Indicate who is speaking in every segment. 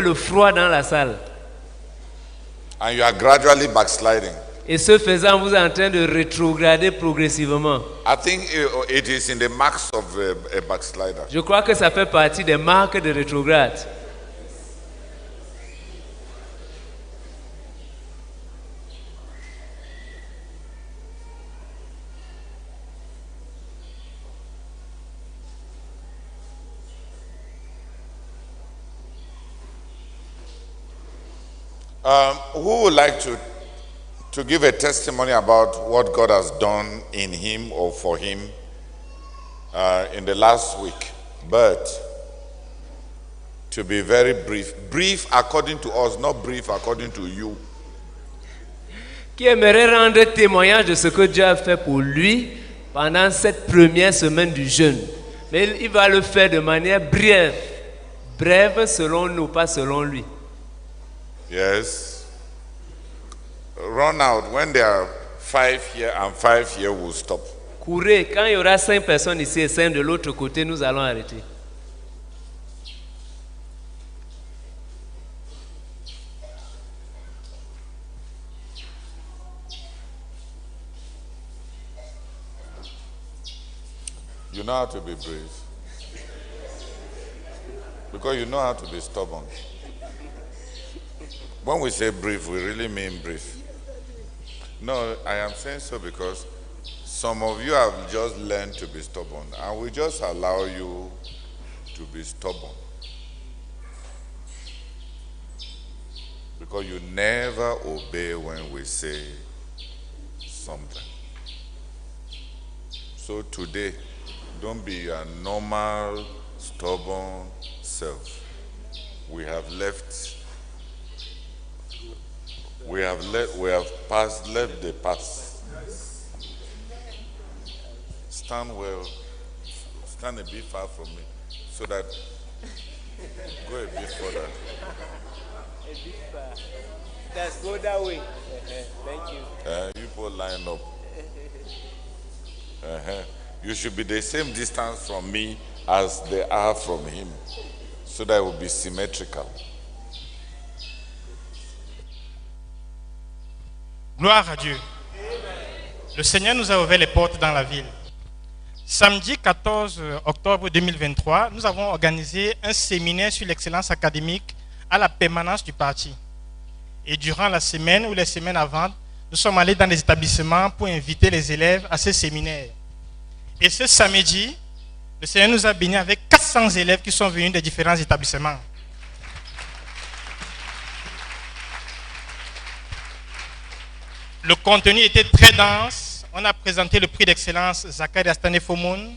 Speaker 1: le froid dans la salle.
Speaker 2: And you are gradually backsliding.
Speaker 1: Et ce faisant, vous êtes en train de rétrograder progressivement.
Speaker 2: I think it is in the marks of a backslider.
Speaker 1: Je crois que ça fait partie des marques de rétrograde.
Speaker 2: Who would like to give a testimony about what God has done in him or for him in the last week? But to be very brief. Brief according to us, not brief according to you.
Speaker 1: Qui aimerait rendre témoignage de ce que Dieu a fait pour lui pendant cette première semaine du jeûne. Mais il va le faire de manière brève. Brève selon nous, pas selon lui.
Speaker 2: Yes. Run out. When there are 5 here and 5 here, we'll stop.
Speaker 1: Courez, quand il y aura 5 personnes ici et 5 de l'autre côté, nous allons arrêter.
Speaker 2: You know how to be brave. Because you know how to be stubborn. When we say brief, we really mean brief. No, I am saying so because some of you have just learned to be stubborn, and we just allow you to be stubborn. Because you never obey when we say something. So today, don't be your normal, stubborn self. We have left the past. Stand well, stand a bit far from me, so that go a bit further.
Speaker 1: A bit far. Let's go that way. Thank you.
Speaker 2: You both line up. You should be the same distance from me as they are from him, so that it will be symmetrical.
Speaker 3: Gloire à Dieu. Le Seigneur nous a ouvert les portes dans la ville. Samedi 14 octobre 2023, nous avons organisé un séminaire sur l'excellence académique à la permanence du parti. Et durant la semaine ou les semaines avant, nous sommes allés dans les établissements pour inviter les élèves à ce séminaire. Et ce samedi, le Seigneur nous a bénis avec 400 élèves qui sont venus des différents établissements. Le contenu était très dense. On a présenté le prix d'excellence Zakari Astane Fomoun.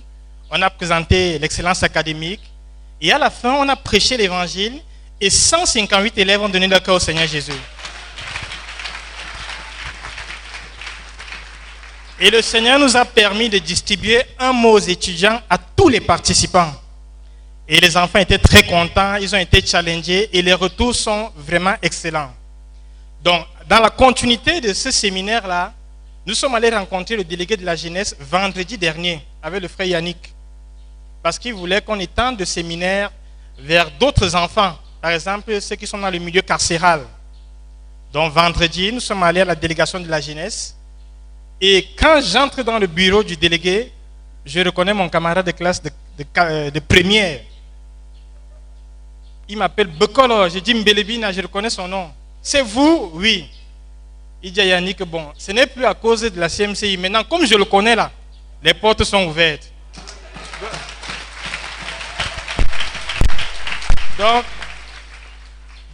Speaker 3: On a présenté l'excellence académique. Et à la fin, on a prêché l'évangile. Et 158 élèves ont donné leur cœur au Seigneur Jésus. Et le Seigneur nous a permis de distribuer un mot aux étudiants, à tous les participants. Et les enfants étaient très contents, ils ont été challengés et les retours sont vraiment excellents. Donc, dans la continuité de ce séminaire-là, nous sommes allés rencontrer le délégué de la jeunesse vendredi dernier avec le frère Yannick. Parce qu'il voulait qu'on étende le séminaire vers d'autres enfants. Par exemple, ceux qui sont dans le milieu carcéral. Donc, vendredi, nous sommes allés à la délégation de la jeunesse. Et quand j'entre dans le bureau du délégué, je reconnais mon camarade de classe de première. Il m'appelle Bekolo. Je dis Mbelebina, je reconnais son nom. C'est vous? Oui. Il dit à Yannick, bon, ce n'est plus à cause de la CMCI. Maintenant, comme je le connais là, les portes sont ouvertes.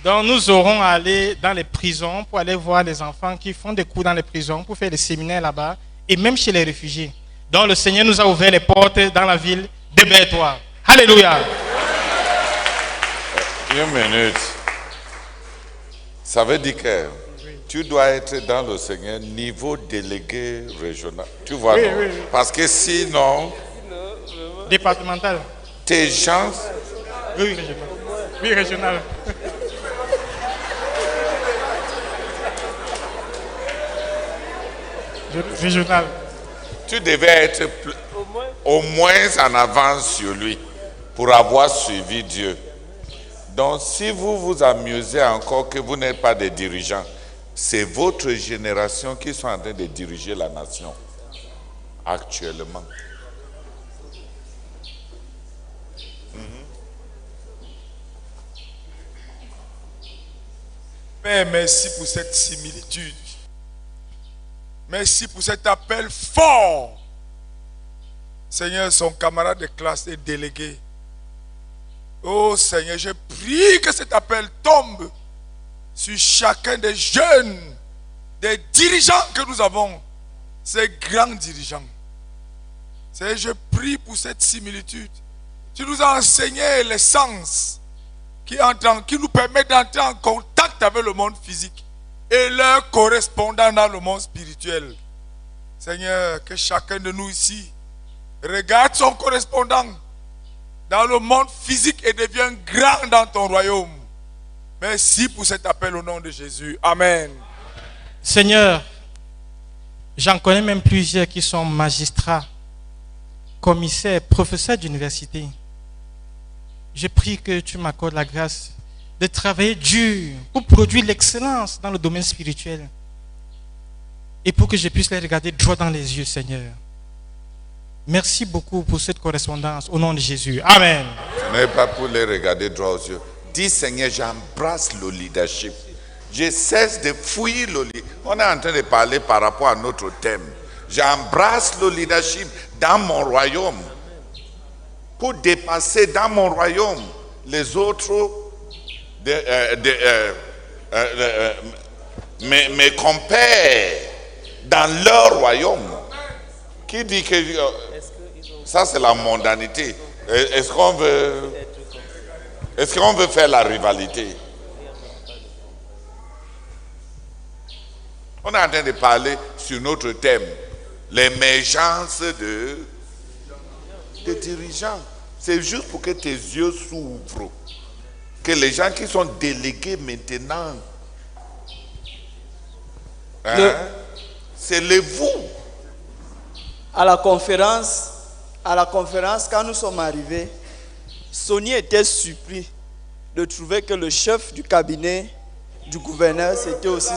Speaker 3: Donc nous aurons à aller dans les prisons pour aller voir les enfants qui font des cours dans les prisons, pour faire des séminaires là-bas, et même chez les réfugiés. Donc le Seigneur nous a ouvert les portes dans la ville de Berthois. Alléluia.
Speaker 2: Une minute. Ça veut dire que tu dois être dans le Seigneur niveau délégué régional. Tu vois,
Speaker 3: oui,
Speaker 2: non?
Speaker 3: Oui.
Speaker 2: Parce que sinon,
Speaker 3: départemental.
Speaker 2: Tes chances.
Speaker 3: Oui, régional. Oui, régional. Régional.
Speaker 2: Tu devais être au moins en avance sur lui pour avoir suivi Dieu. Donc, si vous vous amusez encore que vous n'êtes pas des dirigeants, c'est votre génération qui sont en train de diriger la nation actuellement.
Speaker 4: Père, merci pour cette similitude. Merci pour cet appel fort. Seigneur, son camarade de classe est délégué. Oh Seigneur, je prie que cet appel tombe sur chacun des jeunes, des dirigeants que nous avons, ces grands dirigeants. Seigneur, je prie pour cette similitude. Tu nous as enseigné les sens qui nous permettent d'entrer en contact avec le monde physique et leur correspondant dans le monde spirituel. Seigneur, que chacun de nous ici regarde son correspondant dans le monde physique et devient grand dans ton royaume. Merci pour cet appel au nom de Jésus. Amen.
Speaker 3: Seigneur, j'en connais même plusieurs qui sont magistrats, commissaires, professeurs d'université. Je prie que tu m'accordes la grâce de travailler dur pour produire l'excellence dans le domaine spirituel et pour que je puisse les regarder droit dans les yeux, Seigneur. Merci beaucoup pour cette correspondance au nom de Jésus. Amen.
Speaker 2: Ce n'est pas pour les regarder droit aux yeux. Dis Seigneur, j'embrasse le leadership. Je cesse de fuir le leadership. On est en train de parler par rapport à notre thème. J'embrasse le leadership dans mon royaume pour dépasser dans mon royaume les autres mes compères dans leur royaume. Qui dit que ça c'est la mondanité? Est-ce qu'on veut faire la rivalité? On est en train de parler sur notre thème, l'émergence de dirigeants. C'est juste pour que tes yeux s'ouvrent. Que les gens qui sont délégués maintenant, c'est le vous.
Speaker 5: À la conférence, quand nous sommes arrivés, Sony était surpris de trouver que le chef du cabinet du gouverneur, c'était aussi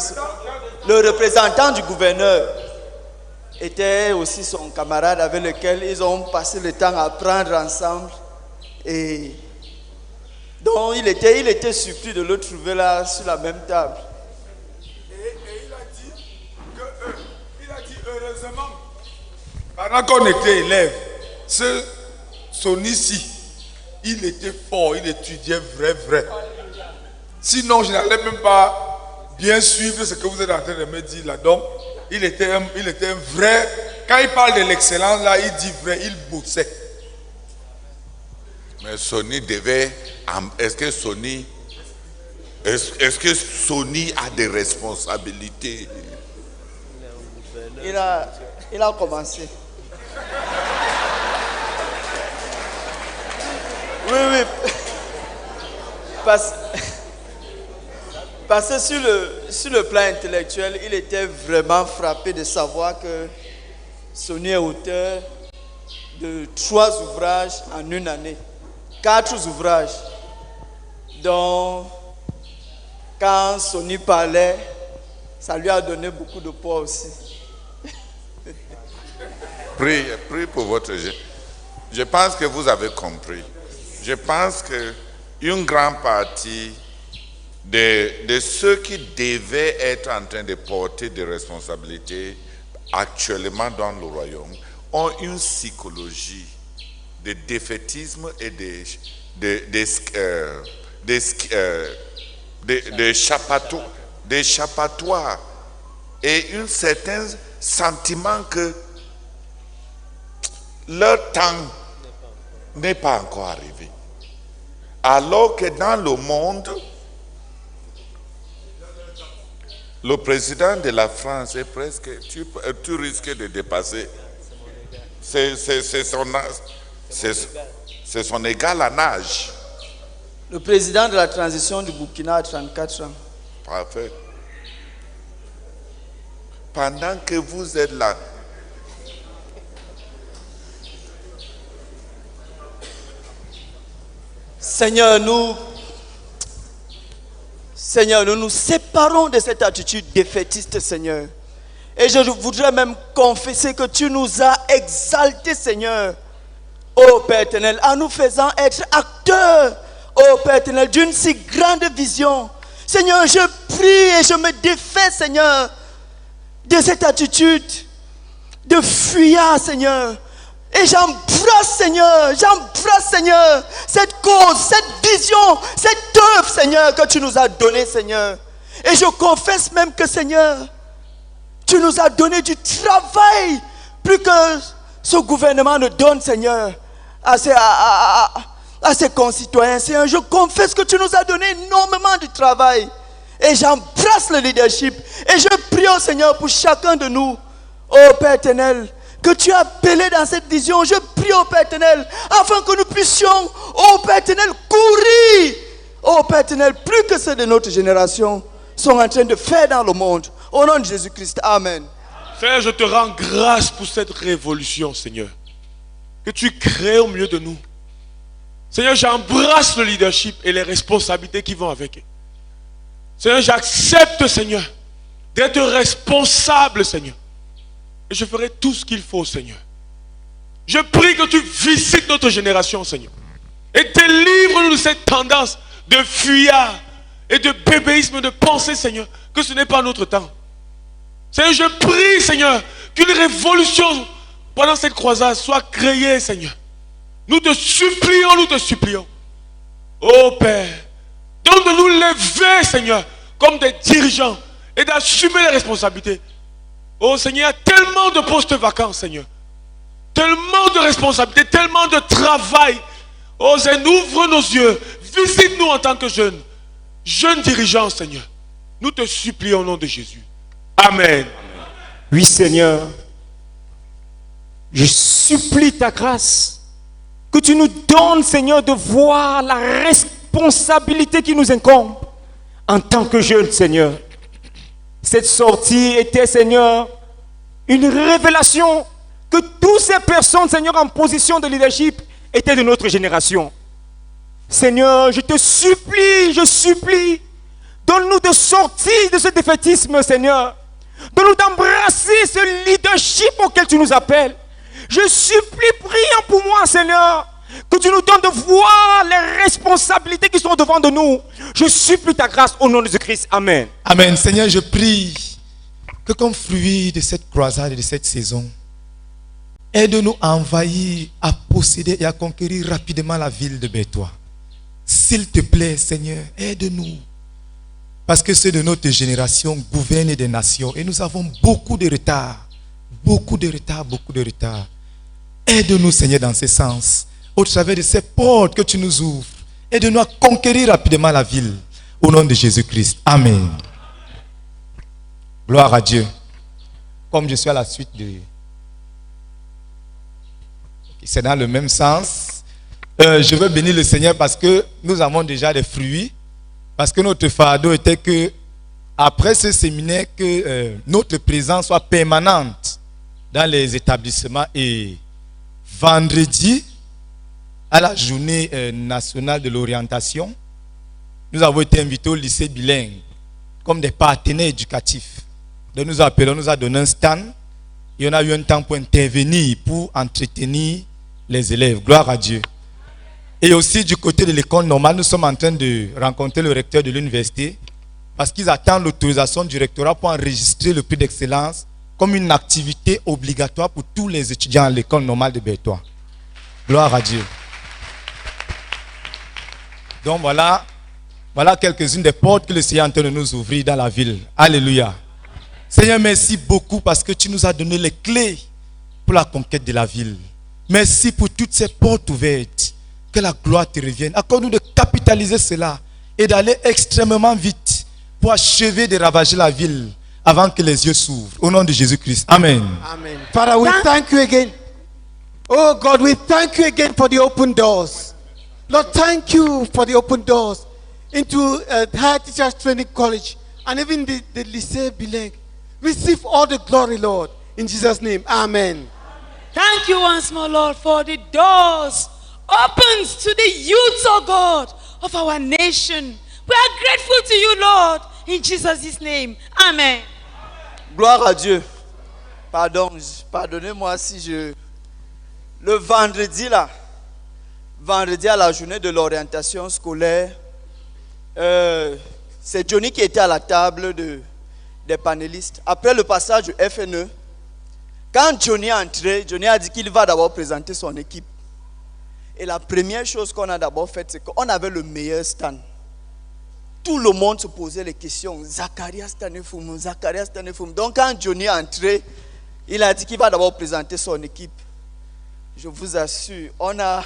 Speaker 5: le représentant du gouverneur, était aussi son camarade avec lequel ils ont passé le temps à apprendre ensemble. Et donc il était surpris de le trouver là sur la même table.
Speaker 4: Et il a dit heureusement, pendant qu'on était élèves, ce Sony-ci, il était fort, il étudiait vrai. Sinon, je n'allais même pas bien suivre ce que vous êtes en train de me dire là. Donc, il était un vrai. Quand il parle de l'excellence, là, il dit vrai, il bossait.
Speaker 2: Mais Sony devait. Est-ce que Sony a des responsabilités?
Speaker 5: Il a commencé. Oui. Parce que sur le plan intellectuel, il était vraiment frappé de savoir que Sony est auteur de 3 ouvrages en une année. 4 ouvrages. Donc, quand Sony parlait, ça lui a donné beaucoup de poids aussi.
Speaker 2: Prie pour votre jeu. Je pense que vous avez compris. Je pense qu'une grande partie de ceux qui devaient être en train de porter des responsabilités actuellement dans le royaume ont une psychologie de défaitisme et d'échappatoire et un certain sentiment que leur temps n'est pas encore arrivé. Alors que dans le monde, le président de la France est presque, tu risques de dépasser. C'est son égal en âge.
Speaker 5: Le président de la transition du Burkina a 34 ans.
Speaker 2: Parfait. Pendant que vous êtes là,
Speaker 5: Seigneur, nous Seigneur, nous nous séparons de cette attitude défaitiste, Seigneur. Et je voudrais même confesser que tu nous as exaltés, Seigneur, ô Père éternel, en nous faisant être acteurs, ô Père éternel, d'une si grande vision. Seigneur, je prie et je me défais, Seigneur, de cette attitude de fuyard, Seigneur. Et j'embrasse, Seigneur, cette cause, cette vision, cette œuvre, Seigneur, que tu nous as donnée, Seigneur. Et je confesse même que, Seigneur, tu nous as donné du travail, plus que ce gouvernement ne donne, Seigneur, à ses concitoyens. Seigneur, je confesse que tu nous as donné énormément de travail. Et j'embrasse le leadership. Et je prie au Seigneur pour chacun de nous, ô Père éternel, que tu as appelé dans cette vision. Je prie au Père éternel, afin que nous puissions, ô Père éternel, courir, ô Père éternel, plus que ceux de notre génération sont en train de faire dans le monde. Au nom de Jésus-Christ, Amen.
Speaker 6: Seigneur, je te rends grâce pour cette révolution, Seigneur, que tu crées au milieu de nous. Seigneur, j'embrasse le leadership et les responsabilités qui vont avec. Seigneur, j'accepte, Seigneur, d'être responsable, Seigneur. Et je ferai tout ce qu'il faut, Seigneur. Je prie que tu visites notre génération, Seigneur. Et délivre-nous de cette tendance de fuyard et de bébéisme, de penser, Seigneur, que ce n'est pas notre temps. Seigneur, je prie, Seigneur, qu'une révolution pendant cette croisade soit créée, Seigneur. Nous te supplions. Oh Père, donne de nous lever, Seigneur, comme des dirigeants et d'assumer les responsabilités. Oh Seigneur, il y a tellement de postes vacants, Seigneur. Tellement de responsabilités, tellement de travail. Oh Seigneur, ouvre nos yeux. Visite-nous en tant que jeunes dirigeants, Seigneur. Nous te supplions au nom de Jésus. Amen.
Speaker 7: Oui, Seigneur. Je supplie ta grâce. Que tu nous donnes, Seigneur, de voir la responsabilité qui nous incombe en tant que jeunes, Seigneur. Cette sortie était, Seigneur, une révélation que toutes ces personnes, Seigneur, en position de leadership étaient de notre génération. Seigneur, je te supplie, donne-nous de sortir de ce défaitisme, Seigneur. Donne-nous d'embrasser ce leadership auquel tu nous appelles. Je supplie, priant pour moi, Seigneur, que tu nous donnes de voir les responsabilités qui sont devant de nous. Je supplie ta grâce au nom de Jésus-Christ. Amen.
Speaker 8: Amen. Seigneur, je prie que comme fruit de cette croisade et de cette saison, aide-nous à envahir, à posséder et à conquérir rapidement la ville de Bétois. S'il te plaît, Seigneur, aide-nous. Parce que ceux de notre génération gouvernent des nations et nous avons beaucoup de retard. Beaucoup de retard. Aide-nous, Seigneur, dans ce sens. Au travers de ces portes que tu nous ouvres, aide-nous à conquérir rapidement la ville. Au nom de Jésus-Christ. Amen. Gloire à Dieu. Comme je suis à la suite de... C'est dans le même sens. Je veux bénir le Seigneur parce que nous avons déjà des fruits. Parce que notre fardeau était que, après ce séminaire, que notre présence soit permanente dans les établissements. Et vendredi, à la journée nationale de l'orientation, nous avons été invités au lycée bilingue comme des partenaires éducatifs. Donc nous appelons, nous a donné un stand et on a eu un temps pour intervenir, pour entretenir les élèves. Gloire à Dieu. Et aussi du côté de l'école normale, nous sommes en train de rencontrer le recteur de l'université parce qu'ils attendent l'autorisation du rectorat pour enregistrer le prix d'excellence comme une activité obligatoire pour tous les étudiants à l'école normale de Bétois. Gloire à Dieu. Donc voilà quelques-unes des portes que le Seigneur est en train de nous ouvrir dans la ville. Alléluia. Seigneur, merci beaucoup parce que tu nous as donné les clés pour la conquête de la ville. Merci pour toutes ces portes ouvertes. Que la gloire te revienne. Accorde-nous de capitaliser cela et d'aller extrêmement vite pour achever de ravager la ville avant que les yeux s'ouvrent. Au nom de Jésus-Christ. Amen.
Speaker 9: Amen. Father, we thank you again. Oh God, we thank you again for the open doors. Lord, thank you for the open doors into Higher Teachers Training College and even the Lycée Bilingue. Receive all the glory, Lord. In Jesus' name. Amen.
Speaker 10: Thank you once more, Lord, for the doors opens to the youth, oh God, of our nation. We are grateful to you, Lord. In Jesus' name. Amen.
Speaker 5: Gloire à Dieu. Pardonnez-moi si je... Le vendredi là, vendredi à la journée de l'orientation scolaire, c'est Johnny qui était à la table des panélistes. Après le passage du FNE, quand Johnny est entré, Johnny a dit qu'il va d'abord présenter son équipe. Et la première chose qu'on a d'abord faite, c'est qu'on avait le meilleur stand. Tout le monde se posait les questions. Zacharias Tanefoum, Zacharias Tanefoum. Donc quand Johnny est entré, il a dit qu'il va d'abord présenter son équipe. Je vous assure, on a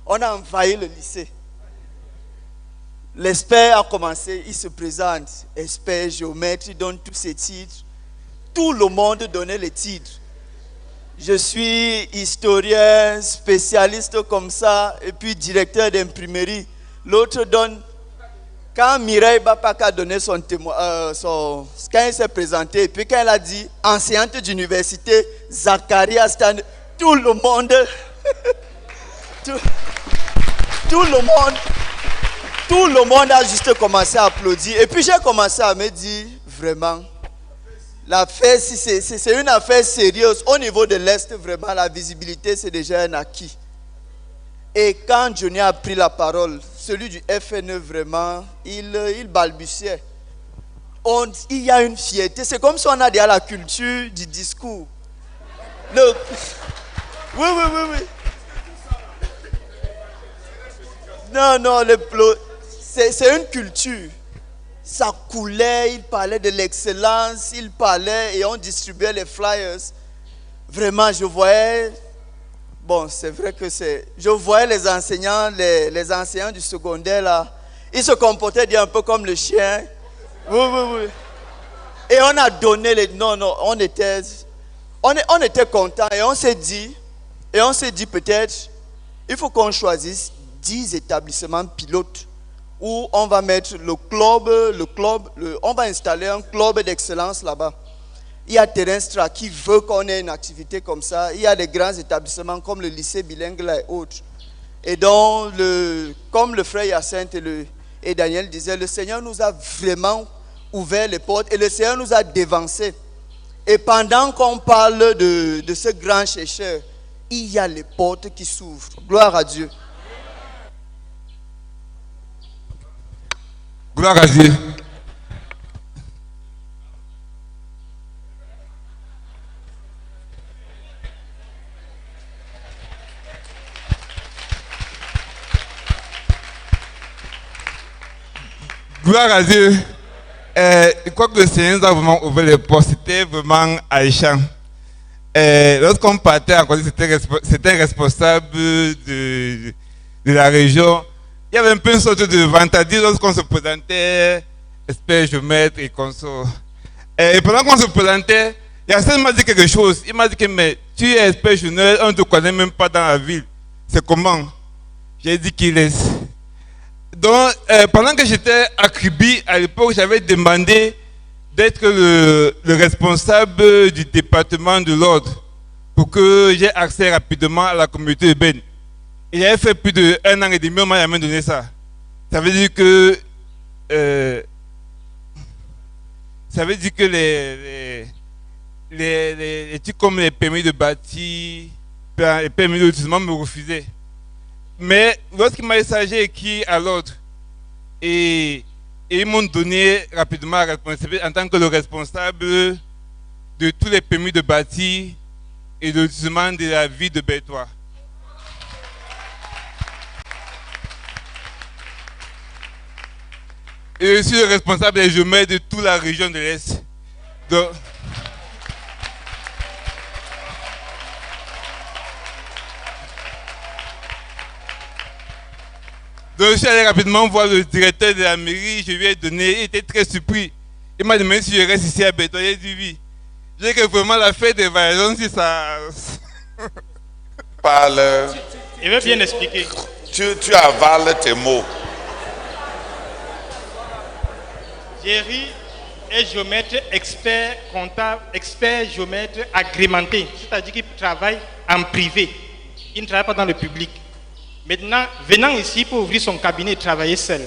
Speaker 5: envahi le lycée. L'expert a commencé, il se présente. Expert, géomètre, il donne tous ses titres. Tout le monde donnait les titres. Je suis historien, spécialiste comme ça, et puis directeur d'imprimerie. L'autre donne. Quand Mireille Bapaka a donné son témoin, quand il s'est présenté, et puis quand elle a dit enseignante d'université, Zacharias Stan, tout le monde, tout le monde a juste commencé à applaudir. Et puis j'ai commencé à me dire, vraiment, l'affaire, si c'est une affaire sérieuse, au niveau de l'Est, vraiment, la visibilité, c'est déjà un acquis. Et quand Johnny a pris la parole, celui du FNE, vraiment, il balbutiait. Il y a une fierté. C'est comme si on a déjà la culture du discours. Oui. Non, c'est une culture. Ça coulait, il parlait de l'excellence, il parlait et on distribuait les flyers. Vraiment, je voyais... Bon, c'est vrai que je voyais les enseignants, les enseignants du secondaire là, ils se comportaient un peu comme le chien. Oui. Et on a donné les... Non, on était contents et on s'est dit peut-être, il faut qu'on choisisse 10 établissements pilotes où on va mettre on va installer un club d'excellence là-bas. Il y a Terrestre qui veut qu'on ait une activité comme ça. Il y a des grands établissements comme le lycée bilingue et autres. Et donc, comme le frère Hyacinthe et Daniel disaient, le Seigneur nous a vraiment ouvert les portes et le Seigneur nous a dévancés. Et pendant qu'on parle de ce grand chercheur, il y a les portes qui s'ouvrent. Gloire à Dieu.
Speaker 11: Gloire à Dieu. Gloire à Dieu. Je crois que le Seigneur nous a vraiment ouvert les portes. C'était vraiment alléchant. Lorsqu'on partait en Guadeloupe, c'était responsable de la région. Il y avait un peu une sorte de vantardise lorsqu'on se présentait, expert, géomètre et conso. Et pendant qu'on se présentait, Yacine m'a dit quelque chose. Il m'a dit que mais, tu es expert géomètre, on ne te connaît même pas dans la ville. C'est comment? J'ai dit qu'il est. Donc, pendant que j'étais à Kribi, à l'époque, j'avais demandé d'être le responsable du département de l'ordre pour que j'ai accès rapidement à la communauté urbaine. Et j'avais fait plus d'1 an et demi, on m'a jamais donné ça. Ça veut dire que les trucs comme les permis de bâtir, les permis de lotissement me refusaient. Mais lorsqu'il m'a messager écrit à l'ordre et ils m'ont donné rapidement la responsabilité en tant que le responsable de tous les permis de bâtir et de lotissement de la ville de Bertois. Et je suis le responsable des géomètres de toute la région de l'Est. Donc je suis allé rapidement voir le directeur de la mairie, je lui ai donné, il était très surpris. Il m'a demandé si je reste ici à Bertois, j'ai dit oui. J'ai que vraiment la fête des voyages, si ça...
Speaker 2: Parle.
Speaker 3: Il veut bien expliquer.
Speaker 2: Tu avales tes mots.
Speaker 3: Jerry est géomètre expert comptable, expert géomètre agrémenté. C'est-à-dire qu'il travaille en privé. Il ne travaille pas dans le public. Maintenant, venant ici pour ouvrir son cabinet et travailler seul.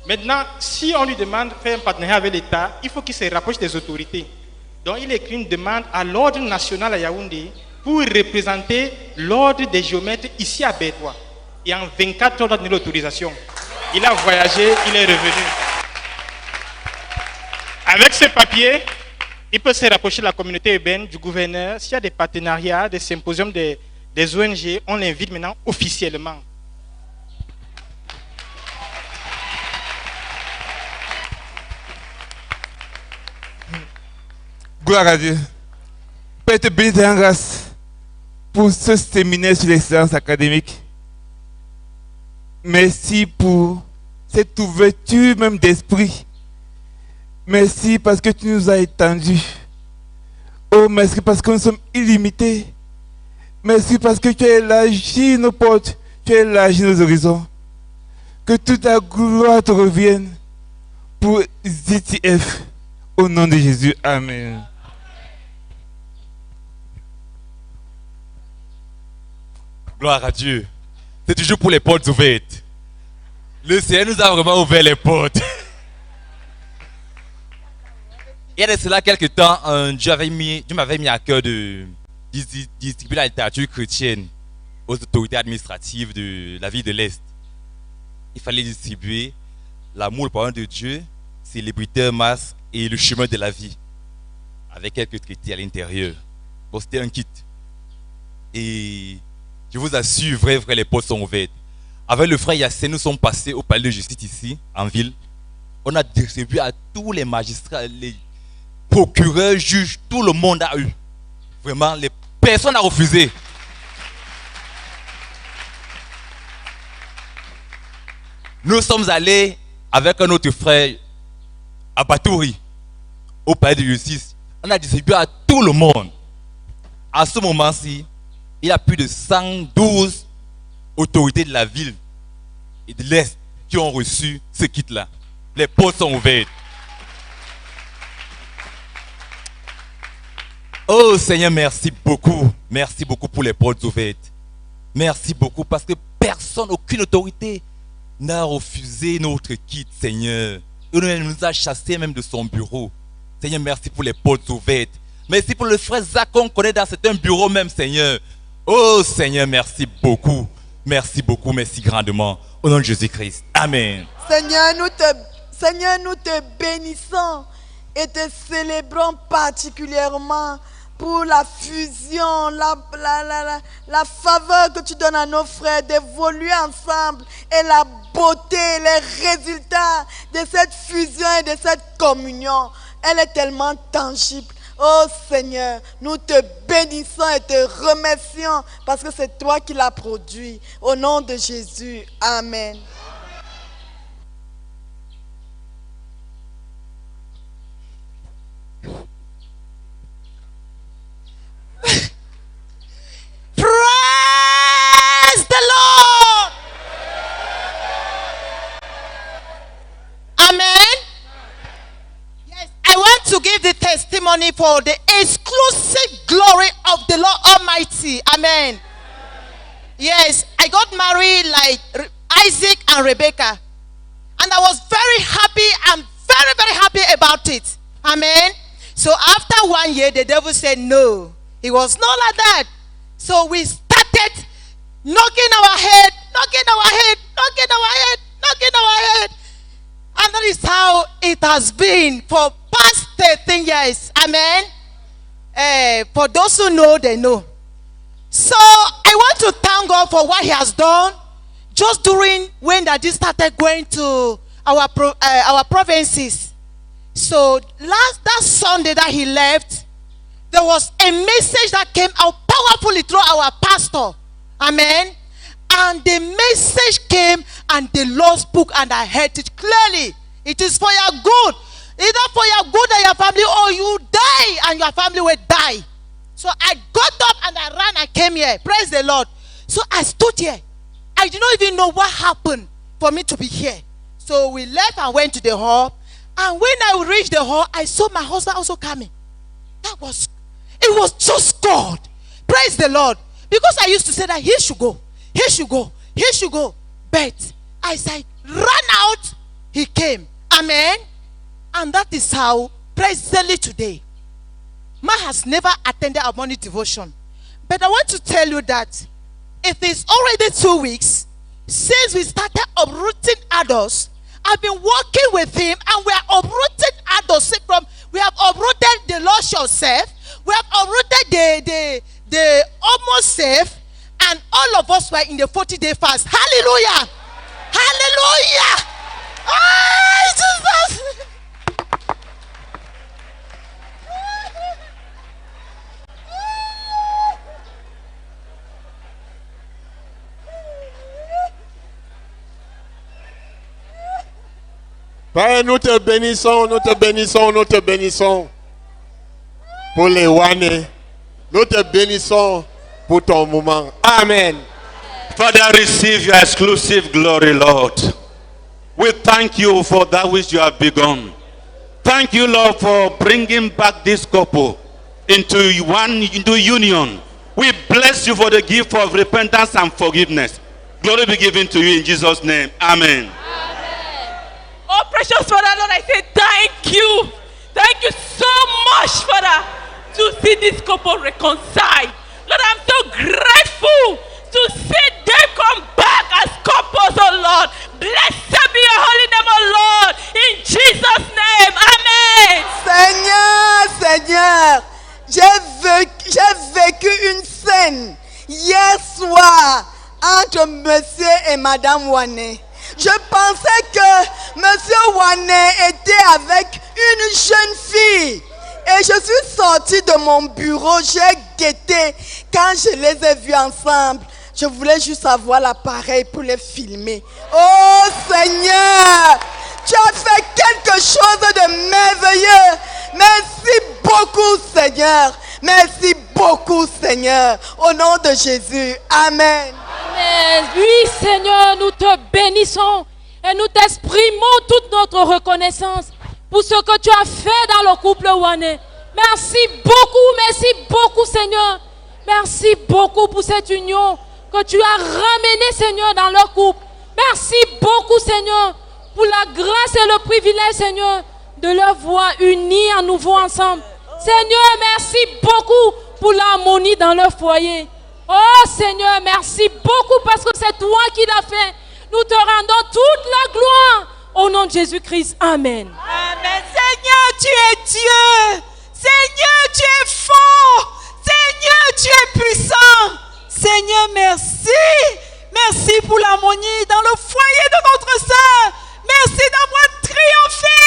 Speaker 3: Maintenant, si on lui demande de faire un partenariat avec l'État, il faut qu'il se rapproche des autorités. Donc, il écrit une demande à l'ordre national à Yaoundé pour représenter l'ordre des géomètres ici à Bédoua. Et en 24 heures, on a donné l'autorisation. Il a voyagé, il est revenu. Avec ce papier, il peut se rapprocher de la communauté urbaine, du gouverneur. S'il y a des partenariats, des symposiums, des ONG, on l'invite maintenant officiellement.
Speaker 11: Gloire à Dieu. Père, te bénis en grâce pour ce séminaire sur l'excellence académique. Merci pour cette ouverture même d'esprit. Merci parce que tu nous as étendus. Oh, merci parce que nous sommes illimités. Merci parce que tu as élargi nos portes, tu as élargi nos horizons. Que toute ta gloire te revienne pour ZTF. Au nom de Jésus, Amen.
Speaker 12: Gloire à Dieu. C'est toujours pour les portes ouvertes. Le Seigneur nous a vraiment ouvert les portes. Il y a de cela quelques temps, Dieu m'avait mis à cœur de distribuer la littérature chrétienne aux autorités administratives de la ville de l'Est. Il fallait distribuer l'amour, le parole de Dieu, Célébrité, Masque et le chemin de la vie, avec quelques traités à l'intérieur. Bon, c'était un kit. Et je vous assure, vrai, les portes sont ouvertes. Avec le frère Yassé, nous sommes passés au palais de justice ici, en ville. On a distribué à tous les magistrats, les procureurs, juges, tout le monde a eu. Vraiment, personne n'a refusé. Nous sommes allés avec un autre frère à Batouri, au palais de justice. On a distribué à tout le monde. À ce moment-ci, il y a plus de 112 autorités de la ville et de l'Est qui ont reçu ce kit-là. Les portes sont ouvertes. Oh Seigneur, merci beaucoup. Merci beaucoup pour les portes ouvertes. Merci beaucoup parce que personne, aucune autorité n'a refusé notre kit, Seigneur. Il nous a chassés même de son bureau. Seigneur, merci pour les portes ouvertes. Merci pour le frère Zach qu'on connaît dans certains bureaux même, Seigneur. Oh Seigneur, merci beaucoup. Merci beaucoup, merci grandement. Au nom de Jésus-Christ. Amen.
Speaker 13: Seigneur, nous te bénissons et te célébrons particulièrement pour la fusion, la faveur que tu donnes à nos frères d'évoluer ensemble et la beauté, les résultats de cette fusion et de cette communion. Elle est tellement tangible. Oh Seigneur, nous te bénissons et te remercions parce que c'est toi qui l'as produit. Au nom de Jésus, Amen.
Speaker 10: Praise the Lord. Amen. Yes, I want to give the testimony for the exclusive glory of the Lord Almighty. Amen. Yes, I got married like Isaac and Rebecca. And I was very happy. I'm very, very happy about it. Amen. So after 1 year, the devil said no. It was not like that. So we started knocking our head. And that is how it has been for past 13 years. Amen. For those who know, they know. So I want to thank God for what He has done. Just during when that He started going to our provinces. So that Sunday that he left, there was a message that came out powerfully through our pastor. Amen. And the message came and the Lord spoke and I heard it clearly. It is for your good. Either for your good and your family, or you die and your family will die. So I got up and I ran and came here. Praise the Lord. So I stood here. I did not even know what happened for me to be here. So we left and went to the hall. And when I reached the hall, I saw my husband also coming. It was just God. Praise the Lord. Because I used to say that he should go. But as I ran out, he came. Amen. And that is how presently today, Ma has never attended our morning devotion. But I want to tell you that it is already 2 weeks since we started uprooting adults. I've been working with him and we are uprooting adults. We have uprooted the lost yourself. We have uprooted the almost safe. And all of us were in the 40-day fast. Hallelujah. Hallelujah. Oh, Jesus.
Speaker 14: Père, nous te bénissons, nous te bénissons, nous te bénissons pour les Wane. Nous te bénissons pour ton moment. Amen.
Speaker 15: Father, receive your exclusive glory, Lord. We thank you for that which you have begun. Thank you, Lord, for bringing back this couple into union. We bless you for the gift of repentance and forgiveness. Glory be given to you in Jesus' name. Amen.
Speaker 16: Oh, precious Father, Lord, I say thank you. Thank you so much, Father, to see this couple reconciled. Lord, I'm so grateful to see them come back as couples, oh Lord. Blessed be your holy name, oh Lord. In Jesus' name, amen.
Speaker 13: Seigneur, j'ai vécu une scène hier soir entre monsieur et madame Wane. Je pensais que monsieur Wane était avec une jeune fille. Et je suis sortie de mon bureau, j'ai guetté. Quand je les ai vus ensemble, je voulais juste avoir l'appareil pour les filmer. Oh Seigneur, tu as fait quelque chose de merveilleux. Merci beaucoup Seigneur. Merci beaucoup Seigneur. Au nom de Jésus. Amen.
Speaker 17: Amen. Oui Seigneur, nous te bénissons et nous t'exprimons toute notre reconnaissance pour ce que tu as fait dans le couple Wane. Merci beaucoup Seigneur. Merci beaucoup pour cette union que tu as ramenée Seigneur dans leur couple. Merci beaucoup Seigneur pour la grâce et le privilège Seigneur de leur voir unis à nouveau ensemble. Seigneur, merci beaucoup pour l'harmonie dans leur foyer. Oh Seigneur, merci beaucoup parce que c'est toi qui l'as fait. Nous te rendons toute la gloire au nom de Jésus-Christ. Amen.
Speaker 16: Amen. Seigneur, tu es Dieu. Seigneur, tu es fort. Seigneur, tu es puissant. Seigneur, merci. Merci pour l'harmonie dans le foyer de notre sœur. Merci d'avoir triomphé.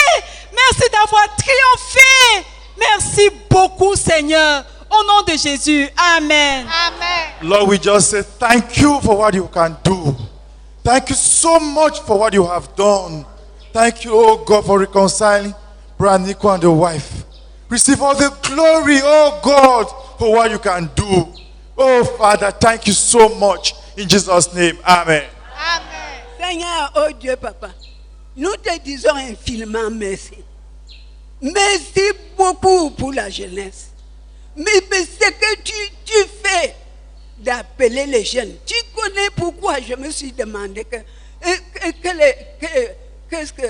Speaker 16: Merci d'avoir triomphé. Merci beaucoup, Seigneur. Au nom de Jésus. Amen.
Speaker 10: Amen.
Speaker 18: Lord, we just say thank you for what you can do. Thank you so much for what you have done. Thank you, oh God, for reconciling Brother Nico and the wife. Receive all the glory, oh God, for what you can do. Oh Father, thank you so much. In Jesus' name, amen.
Speaker 19: Amen. Seigneur, oh Dieu, Papa, nous te disons infiniment merci. Merci beaucoup pour la jeunesse. Mais ce que tu fais d'appeler les jeunes, tu connais pourquoi je me suis demandé qu'est-ce que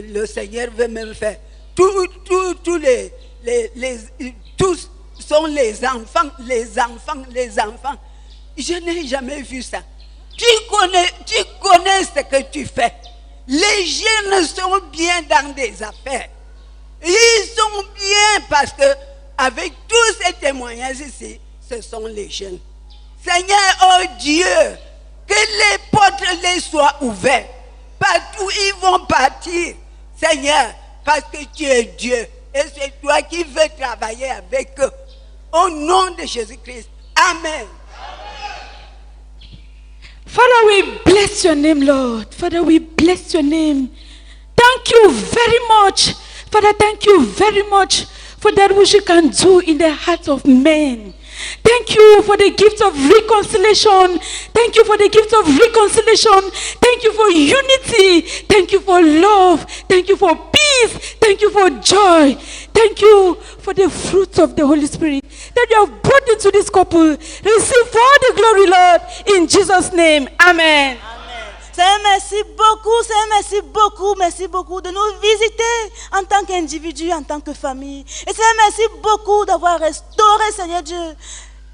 Speaker 19: le Seigneur veut me faire. Tous sont les enfants. Je n'ai jamais vu ça. Tu connais ce que tu fais. Les jeunes sont bien dans des affaires. Ils sont bien parce que avec tous ces témoignages ici, ce sont les jeunes. Seigneur, oh Dieu, que les portes les soient ouvertes. Partout ils vont partir, Seigneur, parce que tu es Dieu. Et c'est toi qui veux travailler avec eux. Au nom de Jésus-Christ. Amen.
Speaker 17: Father, we bless your name, Lord. Father, we bless your name. Thank you very much. Father, thank you very much for that which you can do in the hearts of men. Thank you for the gift of reconciliation. Thank you for the gift of reconciliation. Thank you for unity. Thank you for love. Thank you for peace. Thank you for joy. Thank you for the fruits of the Holy Spirit that you have brought into this couple. Receive all the glory, Lord, in Jesus' name. Amen.
Speaker 20: Seigneur, merci beaucoup de nous visiter en tant qu'individu, en tant que famille. Et Seigneur, merci beaucoup d'avoir restauré, Seigneur Dieu,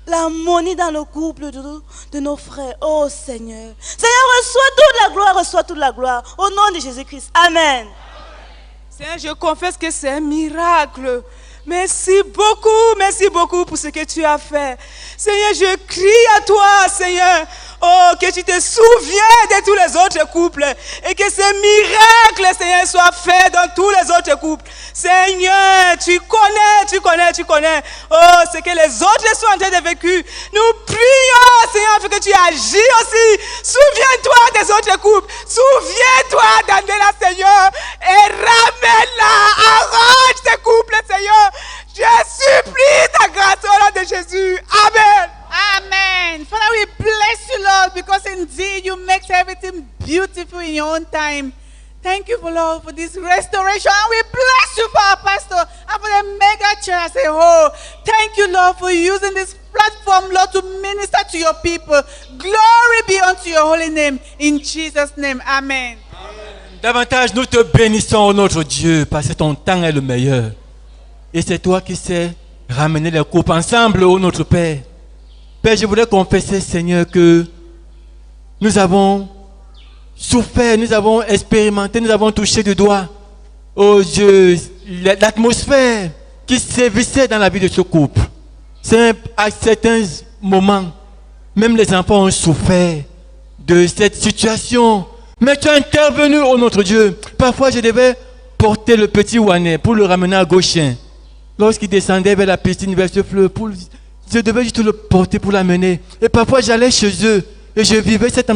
Speaker 20: l'harmonie dans le couple de nos frères. Oh Seigneur. Seigneur, reçois toute la gloire au nom de Jésus-Christ. Amen.
Speaker 16: Seigneur, je confesse que c'est un miracle. Merci beaucoup pour ce que tu as fait. Seigneur, je crie à toi, Seigneur. Oh, que tu te souviens de tous les autres couples et que ce miracle, Seigneur, soit fait dans tous les autres couples. Seigneur, tu connais. Oh, ce que les autres sont en train de vécu. Nous prions, Seigneur, pour que tu agis aussi. Souviens-toi des autres couples. Souviens-toi d'Andela, Seigneur, et ramène-la. Arrange tes couples, Seigneur. Je supplie ta grâce au nom de Jésus. Amen.
Speaker 21: Amen. Father, we bless you, Lord, because indeed you make everything beautiful in your own time. Thank you, Lord, for this restoration. And we bless you for our pastor and for the mega church as a whole. Thank you, Lord, for using this platform, Lord, to minister to your people. Glory be unto your holy name. In Jesus' name, amen.
Speaker 22: Davantage, nous te bénissons, notre Dieu, parce que ton temps est le meilleur. Et c'est toi qui sais ramener les couples ensemble, ô notre Père. Père, je voudrais confesser, Seigneur, que nous avons souffert, nous avons expérimenté, nous avons touché du doigt, oh Dieu, l'atmosphère qui sévissait dans la vie de ce couple. À certains moments, même les enfants ont souffert de cette situation. Mais tu es intervenu, oh notre Dieu. Parfois, je devais porter le petit Wané pour le ramener à Gauchin. Lorsqu'il descendait vers la piscine, vers ce fleuve, je devais juste le porter pour l'amener. Et parfois, j'allais chez eux et je vivais cette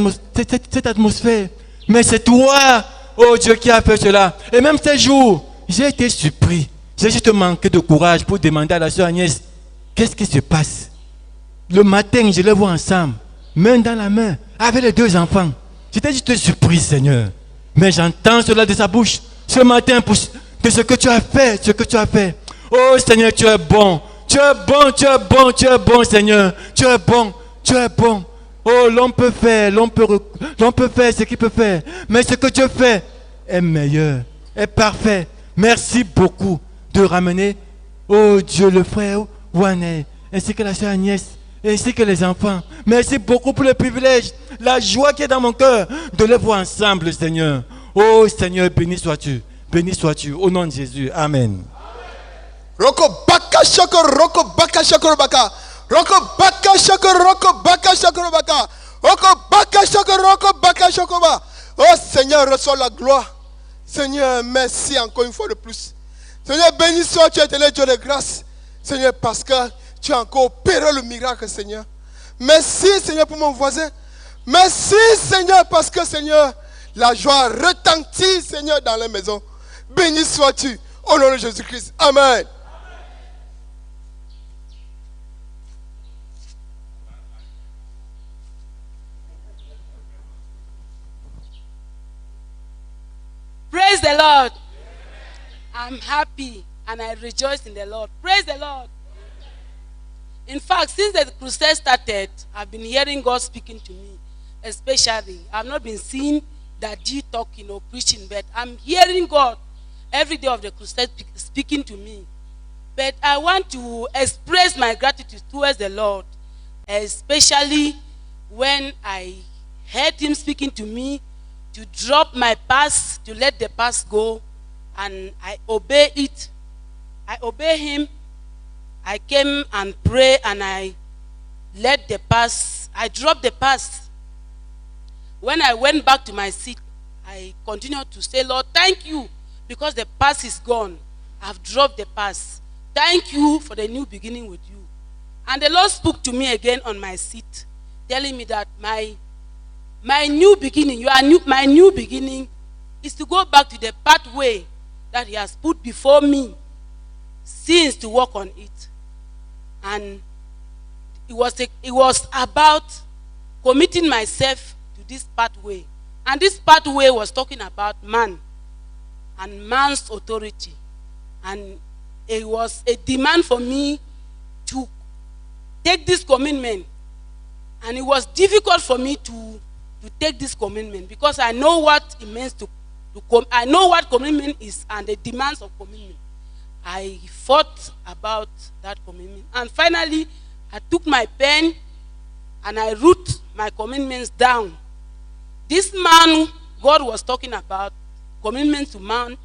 Speaker 22: atmosphère. Mais c'est toi, oh Dieu, qui a fait cela. Et même ces jours, j'ai été surpris. J'ai juste manqué de courage pour demander à la sœur Agnès, qu'est-ce qui se passe? Le matin, je les vois ensemble, main dans la main, avec les deux enfants. J'étais juste surpris, Seigneur. Mais j'entends cela de sa bouche ce matin de ce que tu as fait, Oh Seigneur, tu es bon. Tu es bon, Seigneur. Tu es bon. Oh, l'homme peut faire ce qu'il peut faire. Mais ce que Dieu fait est meilleur, est parfait. Merci beaucoup de ramener, oh Dieu, le frère Wané, ainsi que la sœur Agnès, ainsi que les enfants. Merci beaucoup pour le privilège, la joie qui est dans mon cœur de les voir ensemble, Seigneur. Oh Seigneur, béni sois-tu, au nom de Jésus. Amen.
Speaker 23: Roko baka shoko roko baka shoko baka. Roko baka shoko roko baka shoko baka. Roko baka shoko roko baka shoko ba. Oh Seigneur, reçois la gloire. Seigneur, merci encore une fois de plus. Seigneur, béni sois, tu es le Dieu de grâce. Seigneur, parce que tu as encore opéré le miracle, Seigneur. Merci, Seigneur, pour mon voisin. Merci, Seigneur, parce que, Seigneur, la joie retentit, Seigneur, dans la maison. Béni sois-tu, au nom de Jésus-Christ. Amen.
Speaker 24: Praise the Lord. I'm happy and I rejoice in the Lord. Praise the Lord. In fact, since the crusade started, I've been hearing God speaking to me, especially. I've not been seeing Daddy talking or preaching, but I'm hearing God every day of the crusade speaking to me. But I want to express my gratitude towards the Lord, especially when I heard Him speaking to me to drop my past, to let the past go, and I obey it. I obey Him. I came and pray, and I let the past, I dropped the past. When I went back to my seat, I continued to say, Lord, thank you, because the past is gone. I've dropped the past. Thank you for the new beginning with you. And the Lord spoke to me again on my seat, telling me that my new beginning, my new beginning is to go back to the pathway that He has put before me since to work on it. And it was about committing myself to this pathway. And this pathway was talking about man and man's authority. And it was a demand for me to take this commitment. And it was difficult for me to to take this commitment because I know what it means to I know what commitment is and the demands of commitment. I fought about that commitment. And finally, I took my pen and I wrote my commitments down. This man God was talking about, commitment to man,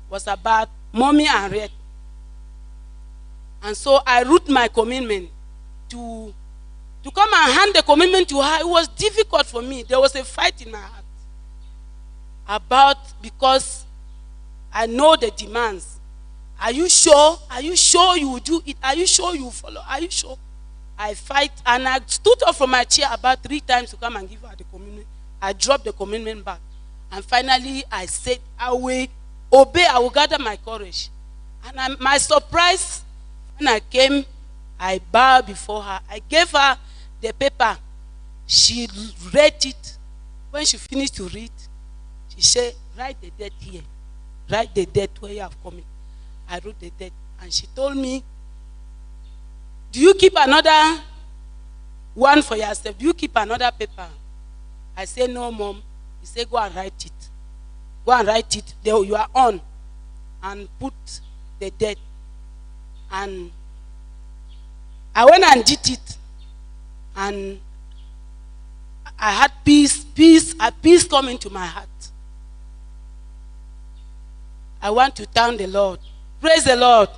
Speaker 24: was about Mommy and Red. And so I wrote my commitment to come and hand the commitment to her. It was difficult for me. There was a fight in my heart because I know the demands. Are you sure? Are you sure you will do it? Are you sure you will follow? Are you sure? I fight and I stood up from my chair about 3 times to come and give her the commitment. I dropped the commitment back. And finally I said, I will obey, I will gather my courage. And my surprise, when I came, I bowed before her. I gave her the paper. She read it. When she finished to read, she said, write the date here. Write the date where you have come. I wrote the date. And she told me, do you keep another one for yourself? Do you keep another paper? I said, no, Mom. He said, go and write it. Go and write it. There you are on. And put the date. And I went and did it. And I had peace come into my heart. I want to thank the Lord. Praise the Lord.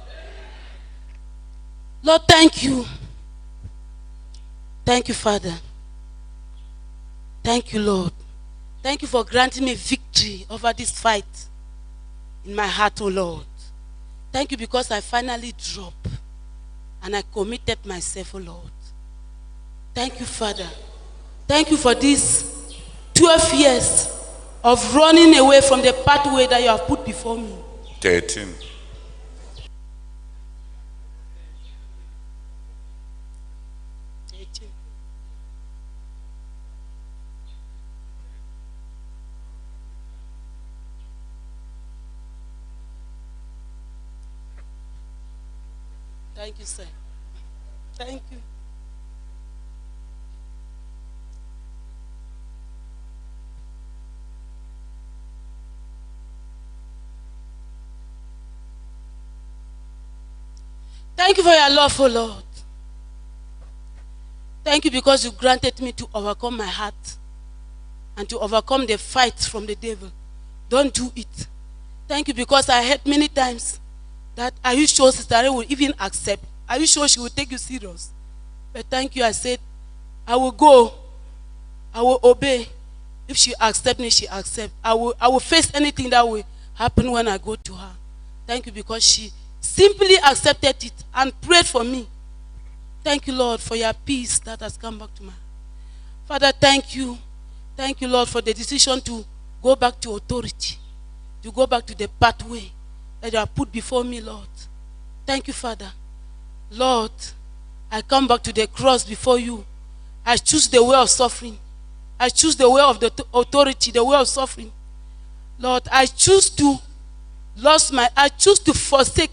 Speaker 24: Lord, thank you. Thank you, Father. Thank you, Lord. Thank you for granting me victory over this fight in my heart, oh Lord. Thank you because I finally dropped and I committed myself, oh Lord. Thank you, Father. Thank you for these 12 years of running away from the pathway that you have put before me.
Speaker 2: 13.
Speaker 24: Thank you, sir. Thank you. Thank you for your love, oh Lord. Thank you because you granted me to overcome my heart and to overcome the fight from the devil. Don't do it. Thank you because I heard many times that, are you sure Sister Irene will even accept? Are you sure she will take you serious? But thank you, I said, I will go. I will obey. If she accepts me, she accepts. I will face anything that will happen when I go to her. Thank you because she simply accepted it and prayed for me. Thank you, Lord, for your peace that has come back to my heart. Father, thank you. Thank you, Lord, for the decision to go back to authority, to go back to the pathway that you have put before me, Lord. Thank you, Father. Lord, I come back to the cross before you. I choose the way of suffering. I choose the way of the authority, the way of suffering. Lord, I choose to forsake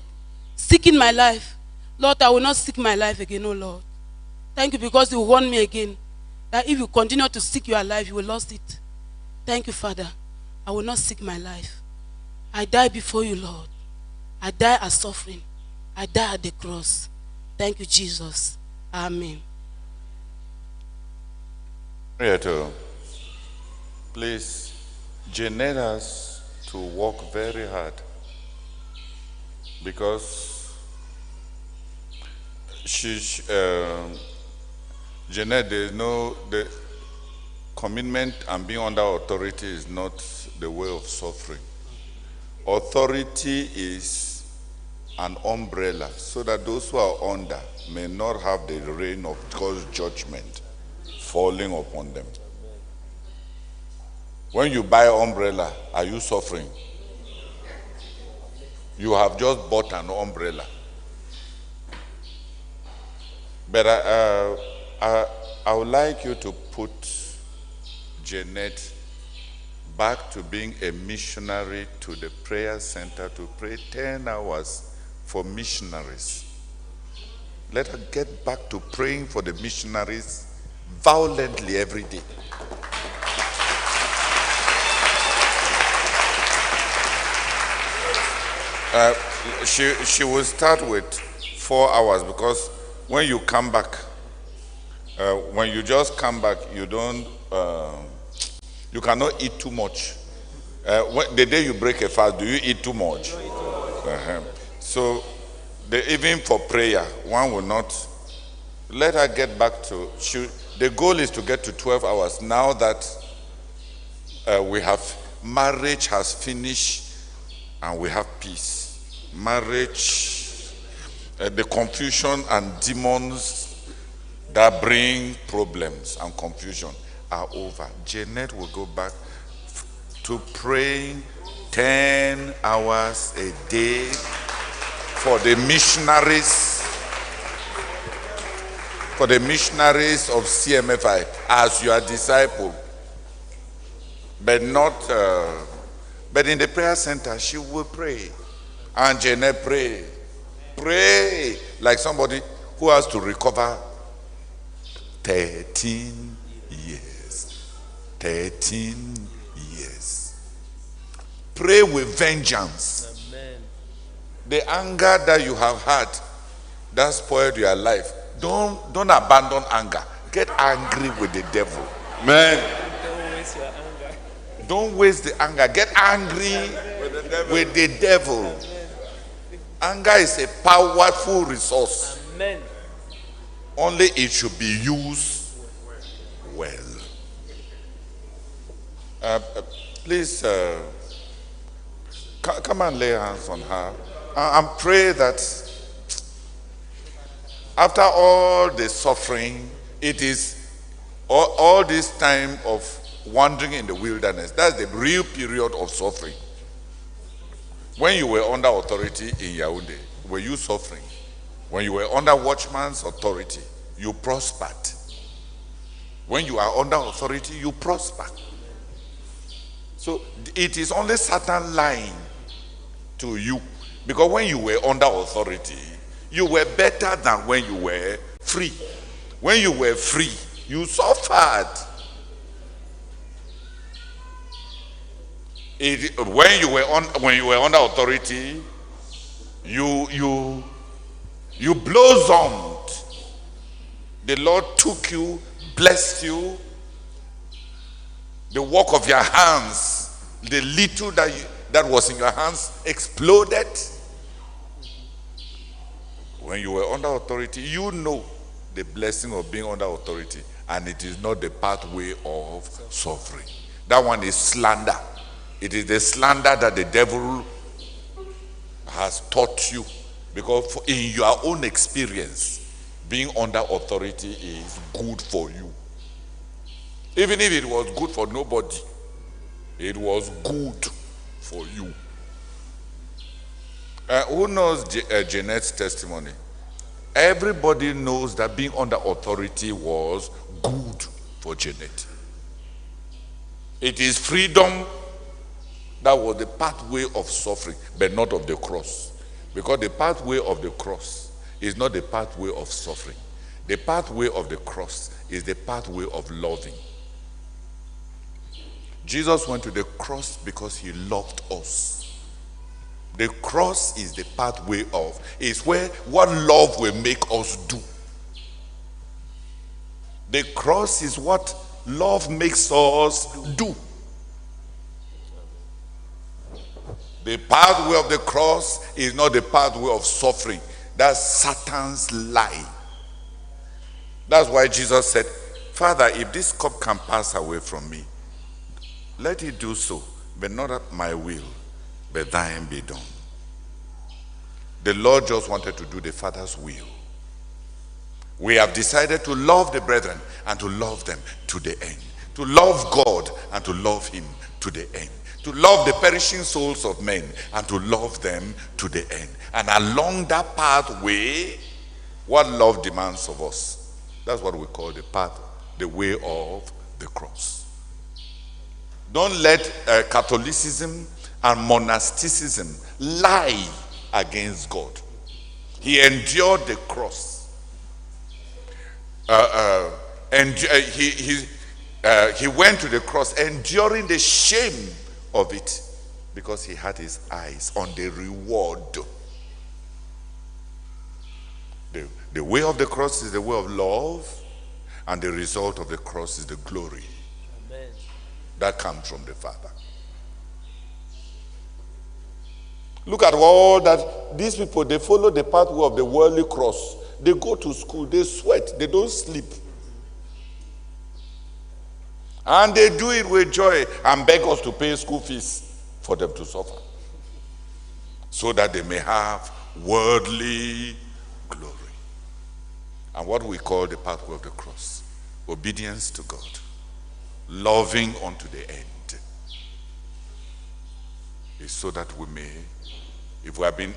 Speaker 24: seeking my life. Lord, I will not seek my life again, oh Lord. Thank you because you warned me again that if you continue to seek your life, you will lose it. Thank you, Father. I will not seek my life. I die before you, Lord. I die as suffering. I die at the cross. Thank you, Jesus. Amen.
Speaker 2: Please, Jeanette has to work very hard because Jeanette, the commitment and being under authority is not the way of suffering. Authority is an umbrella so that those who are under may not have the rain of God's judgment falling upon them. When you buy an umbrella, are you suffering? You have just bought an umbrella. But I would like you to put Jeanette back to being a missionary to the prayer center to pray 10 hours for missionaries. Let her get back to praying for the missionaries violently every day. She will start with 4 hours because when you come back, when you just come back, you don't, you cannot eat too much. The day you break a fast, do you eat too much? So, even for prayer, one will not. Let her get back to. The goal is to get to 12 hours. Now that marriage has finished and we have peace. Marriage, the confusion and demons that bring problems and confusion are over. Janet will go back to praying 10 hours a day for the missionaries of CMFI as your disciple, but not. But in the prayer center, she will pray, and Janet pray like somebody who has to recover 13 years. 13 years. Pray with vengeance. Amen. The anger that you have had that spoiled your life. Don't abandon anger. Get angry with the devil. Amen. Don't waste your anger. Don't waste the anger. Get angry with the devil. Anger is a powerful resource. Amen. Only it should be used well. Please come and lay hands on her. And pray that after all the suffering, it is all this time of wandering in the wilderness. That's the real period of suffering. When you were under authority in Yaoundé, were you suffering? When you were under watchman's authority, you prospered. When you are under authority, you prosper. So it is only Satan lying to you. Because when you were under authority, you were better than when you were free. When you were free, you suffered. When you were under authority, you blossomed. The Lord took you, blessed you. The work of your hands, the little that was in your hands exploded. When you were under authority, you know the blessing of being under authority, and it is not the pathway of suffering. That one is slander. It is the slander that the devil has taught you, because in your own experience, being under authority is good for you. Even if it was good for nobody, it was good for you. Who knows Janet's testimony? Everybody knows that being under authority was good for Janet. It is freedom that was the pathway of suffering, but not of the cross. Because the pathway of the cross is not the pathway of suffering. The pathway of the cross is the pathway of loving. Jesus went to the cross because he loved us. The cross is the pathway of, is where what love will make us do. The cross is what love makes us do. The pathway of the cross is not the pathway of suffering. That's Satan's lie. That's why Jesus said, Father, if this cup can pass away from me, let it do so, but not my will, but thine be done. The Lord just wanted to do the Father's will. We have decided to love the brethren and to love them to the end. To love God and to love him to the end. To love the perishing souls of men and to love them to the end. And along that pathway, what love demands of us, that's what we call the path, the way of the cross. Don't let Catholicism and monasticism lie against God. He endured the cross. He went to the cross enduring the shame of it. because he had his eyes on the reward. The way of the cross is the way of love, and the result of the cross is the glory.
Speaker 1: Amen.
Speaker 2: That comes from the Father. Look at all that these people, they follow the pathway of the worldly cross. They go to school, they sweat, they don't sleep. And they do it with joy and beg us to pay school fees for them to suffer, so that they may have worldly glory. And what we call the pathway of the cross: obedience to God, loving unto the end, is so that we may, if we have been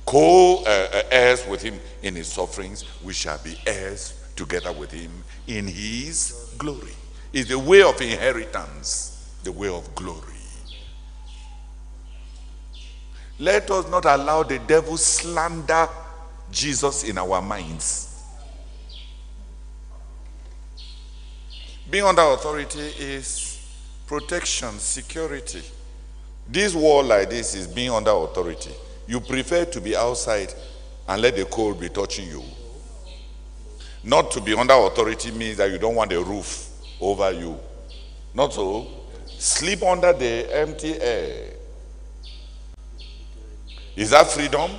Speaker 2: co-heirs with him in his sufferings, we shall be heirs together with him in his glory. It's the way of inheritance, the way of glory. Let us not allow the devil slander Jesus in our minds. Being under authority is protection, security. This war like this is being under authority. You prefer to be outside and let the cold be touching you. Not to be under authority means that you don't want a roof over you. Not so. Sleep under the empty air. Is that freedom?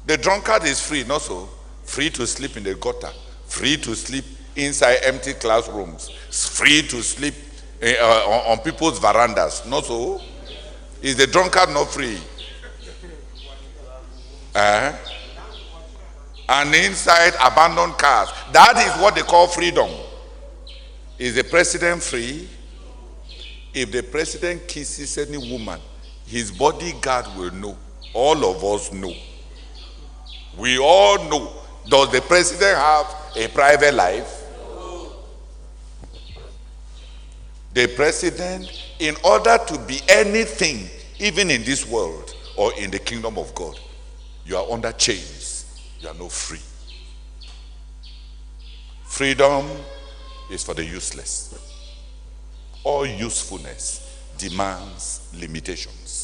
Speaker 2: The drunkard is free, not so. Free to sleep in the gutter. Free to sleep inside empty classrooms. Free to sleep on people's verandas. Not so. Is the drunkard not free? And inside abandoned cars. That is what they call freedom. Is the president free? If the president kisses any woman, his bodyguard will know. All of us know. We all know. Does the president have a private life? The president, in order to be anything, even in this world or in the kingdom of God, you are under chains. You are not free. Freedom is for the useless. All usefulness demands limitations.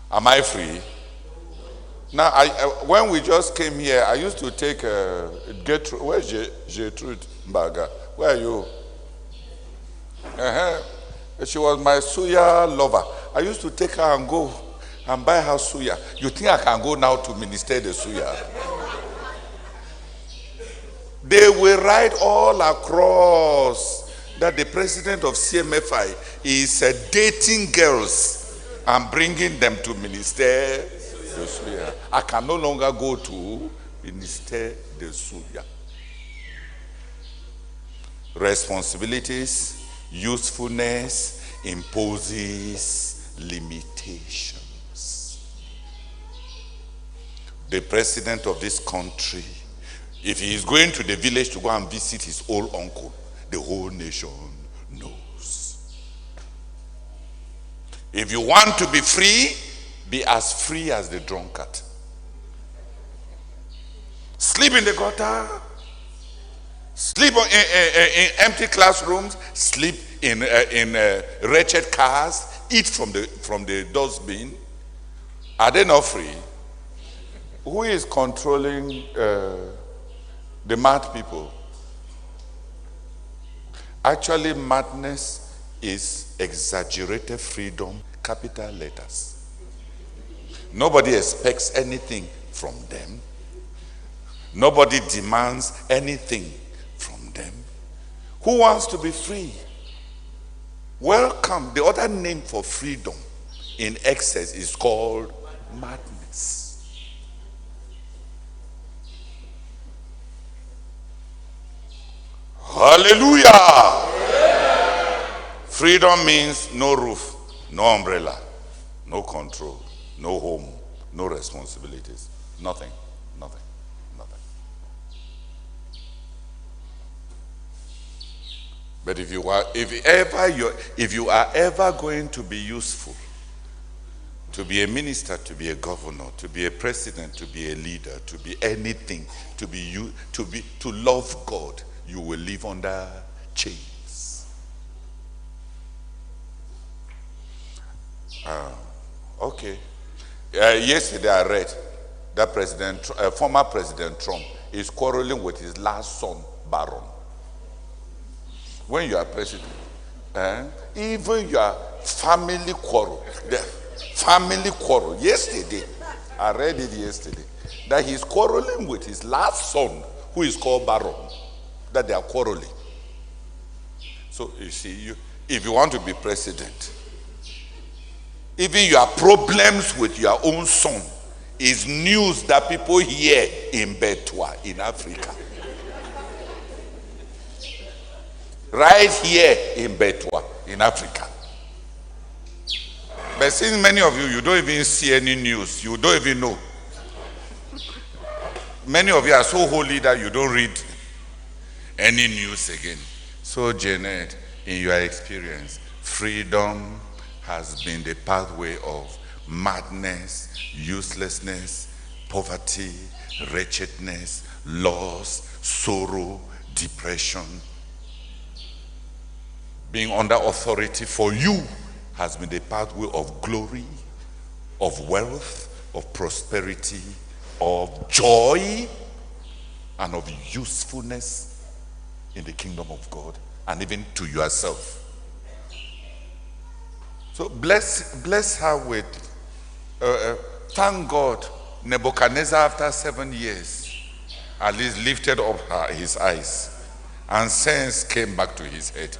Speaker 2: Am I free? Now, when we just came here, I used to take Gertrude. Where's Gertrude Mbaga? Where are you? She was my suya lover. I used to take her and go and buy her suya. You think I can go now to minister the suya? They will write all across that the president of CMFI is dating girls and bringing them to minister the suya. I can no longer go to minister the suya. Responsibilities, usefulness imposes limitations. The president of this country, if he is going to the village to go and visit his old uncle, the whole nation knows. If you want to be free, be as free as the drunkard. Sleep in the gutter, sleep in empty classrooms, sleep in wretched cars, eat from the dustbin. Are they not free? Who is controlling the mad people? Actually, madness is exaggerated freedom, capital letters. Nobody expects anything from them. Nobody demands anything from them. Who wants to be free? Welcome. The other name for freedom in excess is called madness. Hallelujah. Yeah. Freedom means no roof, no umbrella, no control, no home, no responsibilities, nothing. But if you are ever going to be useful, to be a minister, to be a governor, to be a president, to be a leader, to be anything, to love God, you will live under chains. Okay. Yesterday I read that former President Trump is quarreling with his last son, Barron. When you are president, even your family quarrel, yesterday, I read it yesterday, that he's quarreling with his last son, who is called Barron, that they are quarreling. So you see, if you want to be president, even your problems with your own son is news that people hear in Betwa, in Africa. Right here in Betwa, in Africa. But since many of you don't even see any news, you don't even know. Many of you are so holy that you don't read any news again. So Janet, in your experience, freedom has been the pathway of madness, uselessness, poverty, wretchedness, loss, sorrow, depression. Being under authority for you has been the pathway of glory, of wealth, of prosperity, of joy, and of usefulness in the kingdom of God, and even to yourself. So bless her with, thank God, Nebuchadnezzar after 7 years, at least lifted up his eyes, and sense came back to his head.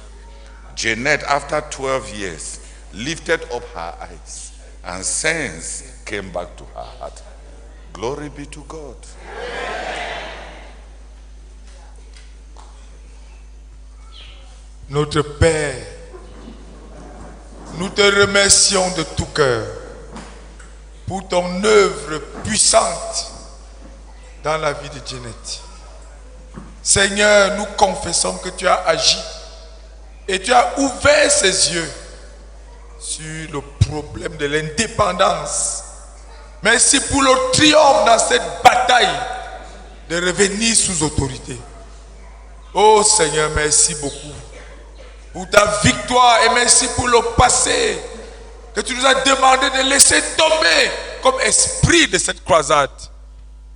Speaker 2: Janet, after 12 years, lifted up her eyes, and sense came back to her heart. Glory be to God.
Speaker 8: Notre Père, nous te remercions de tout cœur pour ton œuvre puissante dans la vie de Janet. Seigneur, nous confessons que tu as agi et tu as ouvert ses yeux sur le problème de l'indépendance. Merci pour le triomphe dans cette bataille de revenir sous autorité. Oh Seigneur, merci beaucoup pour ta victoire et merci pour le passé que tu nous as demandé de laisser tomber comme esprit de cette croisade.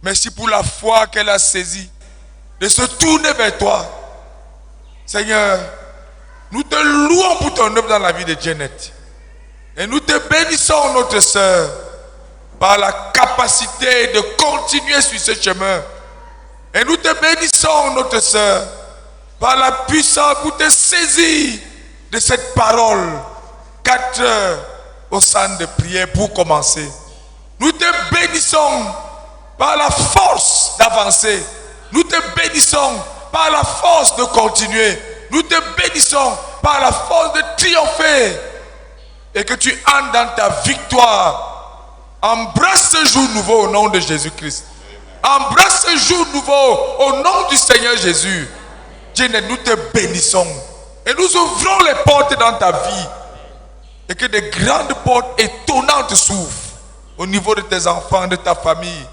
Speaker 8: Merci pour la foi qu'elle a saisie de se tourner vers toi. Seigneur, nous te louons pour ton œuvre dans la vie de Janet. Et nous te bénissons, notre sœur, par la capacité de continuer sur ce chemin. Et nous te bénissons, notre sœur, par la puissance pour te saisir de cette parole. 4 heures au centre de prière pour commencer. Nous te bénissons par la force d'avancer. Nous te bénissons par la force de continuer. Nous te bénissons par la force de triompher. Et que tu entres dans ta victoire. Embrasse ce jour nouveau au nom de Jésus-Christ. Embrasse ce jour nouveau au nom du Seigneur Jésus. Janet, nous te bénissons. Et nous ouvrons les portes dans ta vie. Et que des grandes portes étonnantes s'ouvrent au niveau de tes enfants, de ta famille.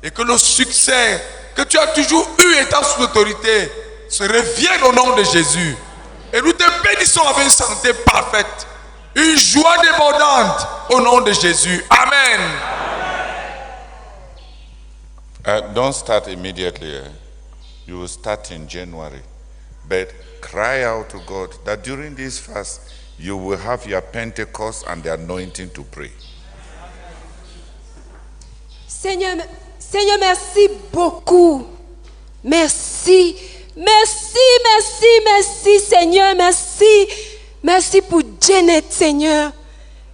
Speaker 8: Et que le succès que tu as toujours eu étant sous autorité se revienne au nom de Jésus. Et nous te bénissons avec une santé parfaite. Une joie débordante au nom de Jésus. Amen.
Speaker 2: Don't start immediately. You will start in January. But cry out to God that during this fast, you will have your Pentecost and the anointing to pray.
Speaker 1: Seigneur, merci beaucoup. Merci. Merci, Seigneur, merci. Merci pour Janet, Seigneur.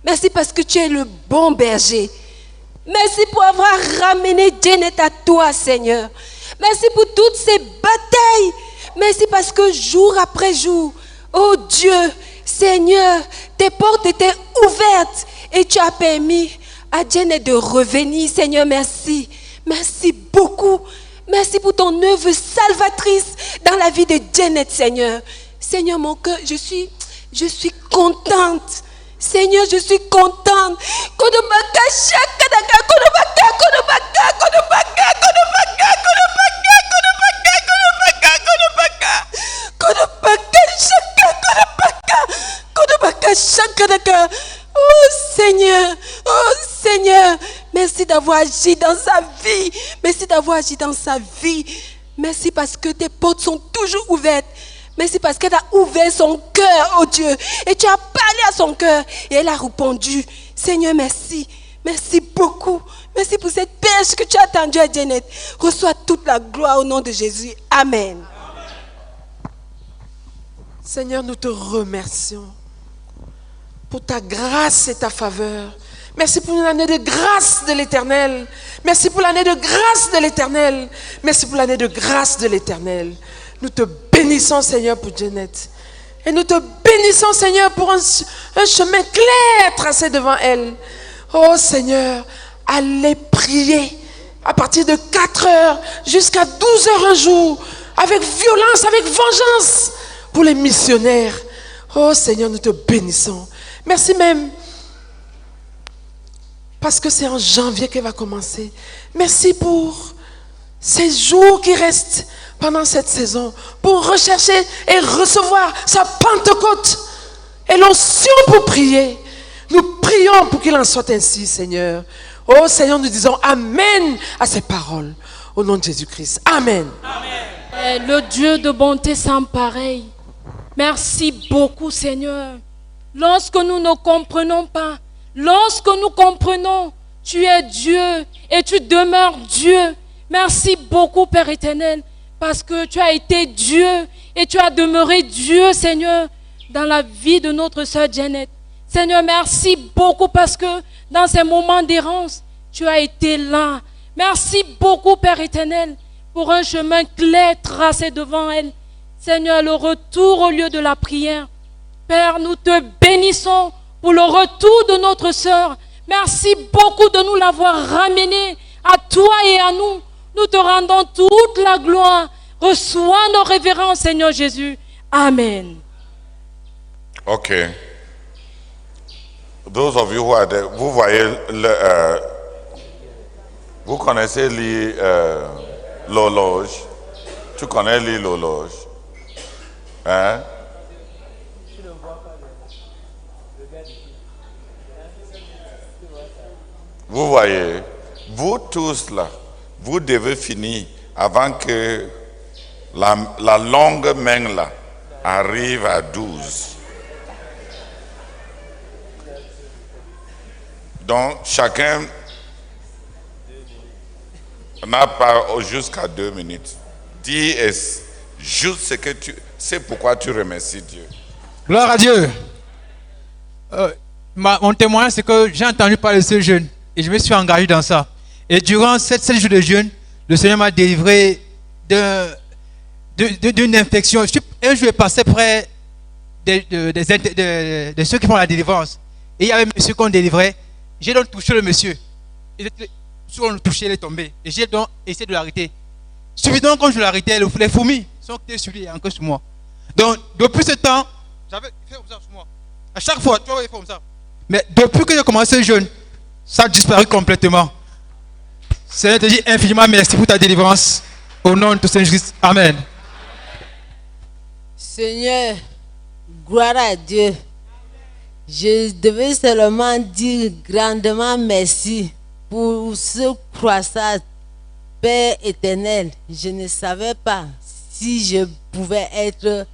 Speaker 1: Merci parce que tu es le bon berger. Merci pour avoir ramené Janet à toi, Seigneur. Merci pour toutes ces batailles. Merci parce que jour après jour, oh Dieu, Seigneur, tes portes étaient ouvertes et tu as permis à Janet de revenir. Seigneur, merci. Merci beaucoup. Merci pour ton œuvre salvatrice dans la vie de Janet, Seigneur. Seigneur, mon cœur, je suis contente. Seigneur, je suis contente. Oh Seigneur. Oh Seigneur, merci d'avoir agi dans sa vie. Merci d'avoir agi dans sa vie. Merci parce que tes portes sont toujours ouvertes. Merci parce qu'elle a ouvert son cœur, oh Dieu. Et tu as parlé à son cœur et elle a répondu. Seigneur, merci. Merci beaucoup. Merci pour cette perche que tu as tendue à Janet. Reçois toute la gloire au nom de Jésus. Amen.
Speaker 4: Seigneur, nous te remercions pour ta grâce et ta faveur. Merci pour une année de grâce de l'Éternel. Merci pour l'année de grâce de l'Éternel. Merci pour l'année de grâce de l'Éternel. Nous te bénissons, Seigneur, pour Janet. Et nous te bénissons, Seigneur, pour un chemin clair tracé devant elle. Oh Seigneur, allez prier à partir de 4 heures jusqu'à 12 heures un jour, avec violence, avec vengeance, pour les missionnaires. Oh Seigneur, nous te bénissons. Merci même, parce que c'est en janvier qu'elle va commencer. Merci pour ces jours qui restent pendant cette saison, pour rechercher et recevoir sa Pentecôte et l'onction pour prier. Nous prions pour qu'il en soit ainsi, Seigneur. Oh Seigneur, nous disons Amen à ces paroles. Au nom de Jésus-Christ. Amen.
Speaker 17: Amen. Le Dieu de bonté sans pareil. Merci beaucoup, Seigneur. Lorsque nous ne comprenons pas, lorsque nous comprenons, tu es Dieu et tu demeures Dieu. Merci beaucoup, Père éternel, parce que tu as été Dieu et tu as demeuré Dieu, Seigneur, dans la vie de notre sœur Janet. Seigneur, merci beaucoup parce que dans ces moments d'errance, tu as été là. Merci beaucoup, Père éternel, pour un chemin clair tracé devant elle. Seigneur, le retour au lieu de la prière. Père, nous te bénissons pour le retour de notre sœur. Merci beaucoup de nous l'avoir ramenée à toi et à nous. Nous te rendons toute la gloire. Reçois nos révérences, Seigneur Jésus. Amen.
Speaker 2: Ok. Those of you who are there, vous voyez, vous connaissez l'horloge. Tu connais l'horloge. Hein? Vous voyez, vous tous là, vous devez finir avant que la longue main là arrive à 12. Donc, chacun n'a pas jusqu'à 2 minutes. Dis juste ce que tu sais, pourquoi tu remercies Dieu.
Speaker 22: Gloire à Dieu. Mon témoignage, c'est que j'ai entendu parler de ce jeûne et je me suis engagé dans ça. Et durant 7 jours de jeûne, le Seigneur m'a délivré d'une infection. Un jour, je passais près de ceux qui font la délivrance. Et il y avait un monsieur qu'on délivrait. J'ai donc touché le monsieur. Sur on le touchait, il est tombé. Et j'ai donc essayé de l'arrêter. Subitement, quand je l'arrêtais, les fourmis sont sur lui et encore sur moi. Donc, depuis ce temps, j'avais fait comme ça sur moi. À chaque fois, tu vois, il fait comme ça. Mais depuis que j'ai commencé le jeûne, ça a disparu complètement. Seigneur te dit infiniment merci pour ta délivrance. Au nom de Saint-Christ. Amen.
Speaker 6: Seigneur, gloire à Dieu. Je devais seulement dire grandement merci pour ce croissant, Père éternel. Je ne savais pas si je pouvais être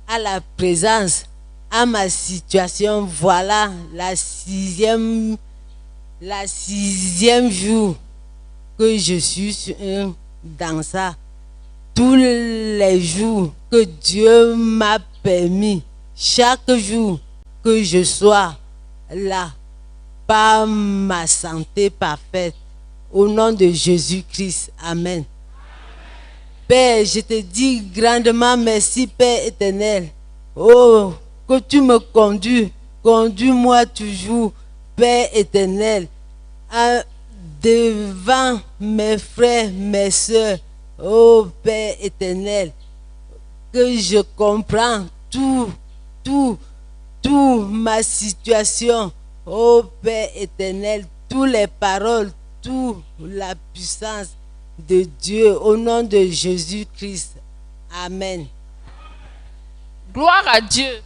Speaker 6: à la présence, à ma situation. Voilà la sixième jour que je suis dans ça. Tous les jours que Dieu m'a permis, chaque jour que je sois là, par ma santé parfaite, au nom de Jésus-Christ. Amen. Père, je te dis grandement merci, Père éternel. Oh, que tu me conduis-moi toujours, Père éternel, devant mes frères, mes soeurs. Oh, Père éternel, que je comprends tout ma situation. Oh Père éternel, toutes les paroles, toute la puissance de Dieu, au nom de Jésus-Christ. Amen.
Speaker 7: Gloire à Dieu.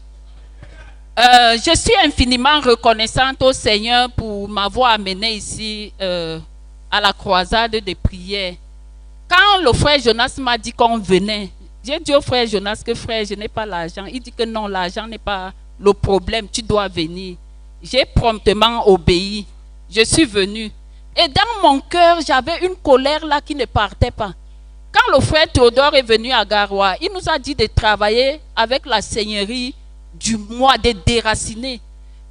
Speaker 3: Je suis infiniment reconnaissante au Seigneur pour m'avoir amené ici à la croisade des prières. Quand le frère Jonas m'a dit qu'on venait, j'ai dit au frère Jonas que frère, je n'ai pas l'argent. Il dit que non, l'argent n'est pas le problème, tu dois venir. J'ai promptement obéi. Je suis venue. Et dans mon cœur, j'avais une colère là qui ne partait pas. Quand le frère Théodore est venu à Garoua, il nous a dit de travailler avec la seigneurie du mois, de déraciner.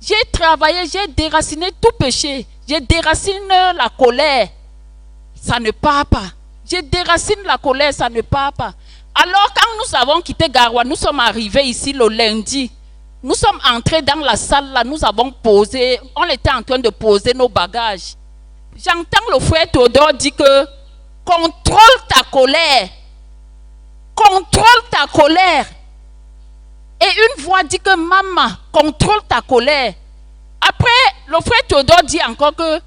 Speaker 3: J'ai travaillé, j'ai déraciné tout péché. J'ai déraciné la colère. Ça ne part pas. J'ai déraciné la colère, ça ne part pas. Alors quand nous avons quitté Garoua, nous sommes arrivés ici le lundi. Nous sommes entrés dans la salle là, nous avons posé, on était en train de poser nos bagages. J'entends le frère Théodore dire que contrôle ta colère. Contrôle ta colère. Et une voix dit que maman, contrôle ta colère. Après, le frère Théodore dit encore que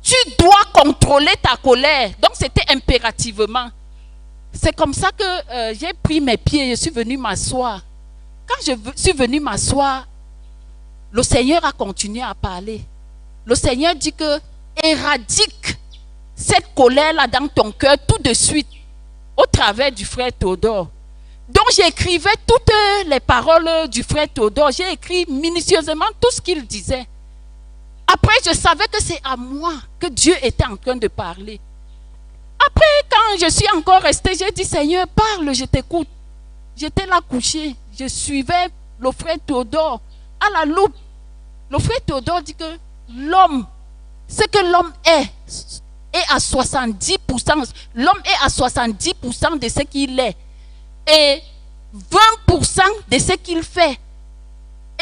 Speaker 3: tu dois contrôler ta colère. Donc c'était impérativement. C'est comme ça que j'ai pris mes pieds, je suis venu m'asseoir. Quand je suis venu m'asseoir, le Seigneur a continué à parler. Le Seigneur dit que éradique cette colère-là dans ton cœur tout de suite au travers du frère Théodore. Donc j'écrivais toutes les paroles du frère Théodore. J'ai écrit minutieusement tout ce qu'il disait. Après, je savais que c'est à moi que Dieu était en train de parler. Après, quand je suis encore restée, j'ai dit, Seigneur, parle, je t'écoute. J'étais là couché. Je suivais le frère Théodore à la loupe. Le frère Théodore dit que l'homme, ce que l'homme est à 70%. L'homme est à 70% de ce qu'il est. Et 20% de ce qu'il fait.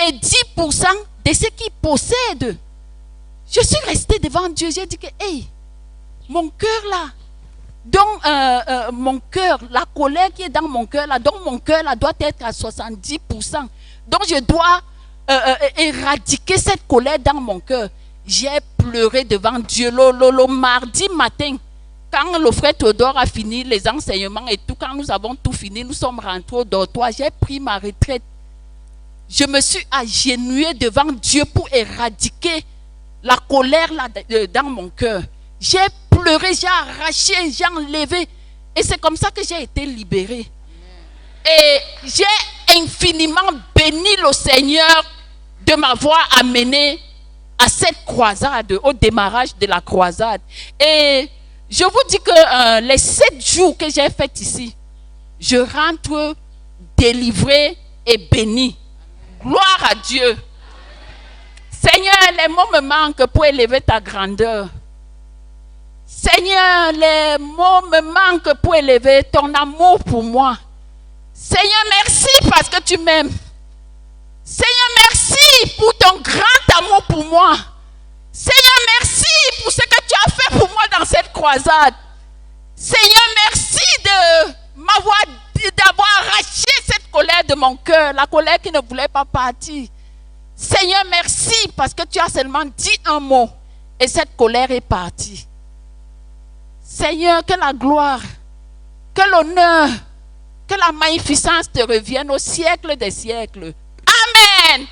Speaker 3: Et 10% de ce qu'il possède. Je suis restée devant Dieu. J'ai dit que, hey, mon cœur là, donc mon cœur, la colère qui est dans mon cœur là, donc mon cœur là doit être à 70%. Donc je dois éradiquer cette colère dans mon cœur. J'ai pleuré devant Dieu le mardi matin. Quand le frère Théodore a fini les enseignements et tout, quand nous avons tout fini, nous sommes rentrés au dortoir, j'ai pris ma retraite. Je me suis agenouillée devant Dieu pour éradiquer la colère là, dans mon cœur. J'ai pleuré, j'ai arraché, j'ai enlevé. Et c'est comme ça que j'ai été libérée. Et j'ai infiniment béni le Seigneur de m'avoir amené à cette croisade, au démarrage de la croisade. Et je vous dis que les 7 jours que j'ai fait ici, je rentre délivré et béni. Gloire à Dieu. Seigneur, les mots me manquent pour élever ta grandeur. Seigneur, les mots me manquent pour élever ton amour pour moi. Seigneur, merci parce que tu m'aimes. Seigneur, merci pour ton grand amour pour moi. Seigneur, merci pour ce que tu as fait pour moi dans cette croisade. Seigneur, merci d'avoir arraché cette colère de mon cœur, la colère qui ne voulait pas partir. Seigneur, merci parce que tu as seulement dit un mot et cette colère est partie. Seigneur, que la gloire, que l'honneur, que la magnificence te reviennent au siècle des siècles. Amen.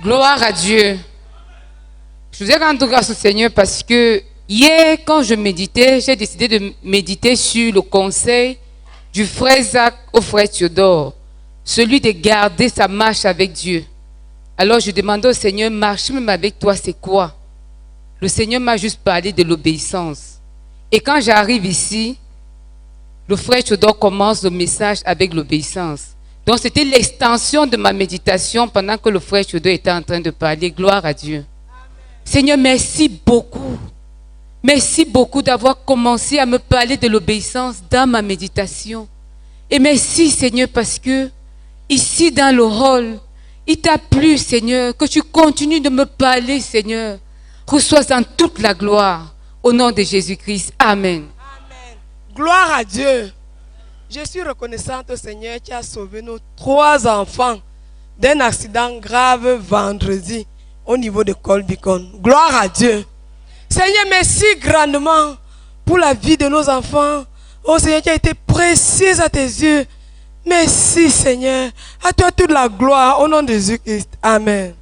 Speaker 5: Gloire à Dieu. Je vous ai rendu grâce au Seigneur parce que hier, quand je méditais, j'ai décidé de méditer sur le conseil du frère Zach au frère Théodore, celui de garder sa marche avec Dieu. Alors je demandais au Seigneur, marcher même avec toi, c'est quoi? Le Seigneur m'a juste parlé de l'obéissance. Et quand j'arrive ici, le frère Théodore commence le message avec l'obéissance. Donc c'était l'extension de ma méditation pendant que le frère Théodore était en train de parler. Gloire à Dieu. Seigneur, merci beaucoup. Merci beaucoup d'avoir commencé à me parler de l'obéissance dans ma méditation. Et merci Seigneur parce que ici dans le hall, il t'a plu Seigneur que tu continues de me parler Seigneur. Reçois-en toute la gloire au nom de Jésus-Christ. Amen.
Speaker 4: Gloire à Dieu. Je suis reconnaissante au Seigneur qui a sauvé nos 3 enfants d'un accident grave vendredi au niveau de Colbicon. Gloire à Dieu. Seigneur, merci grandement pour la vie de nos enfants. Oh Seigneur, qui a été précieuse à tes yeux. Merci Seigneur. À toi toute la gloire au nom de Jésus-Christ. Amen.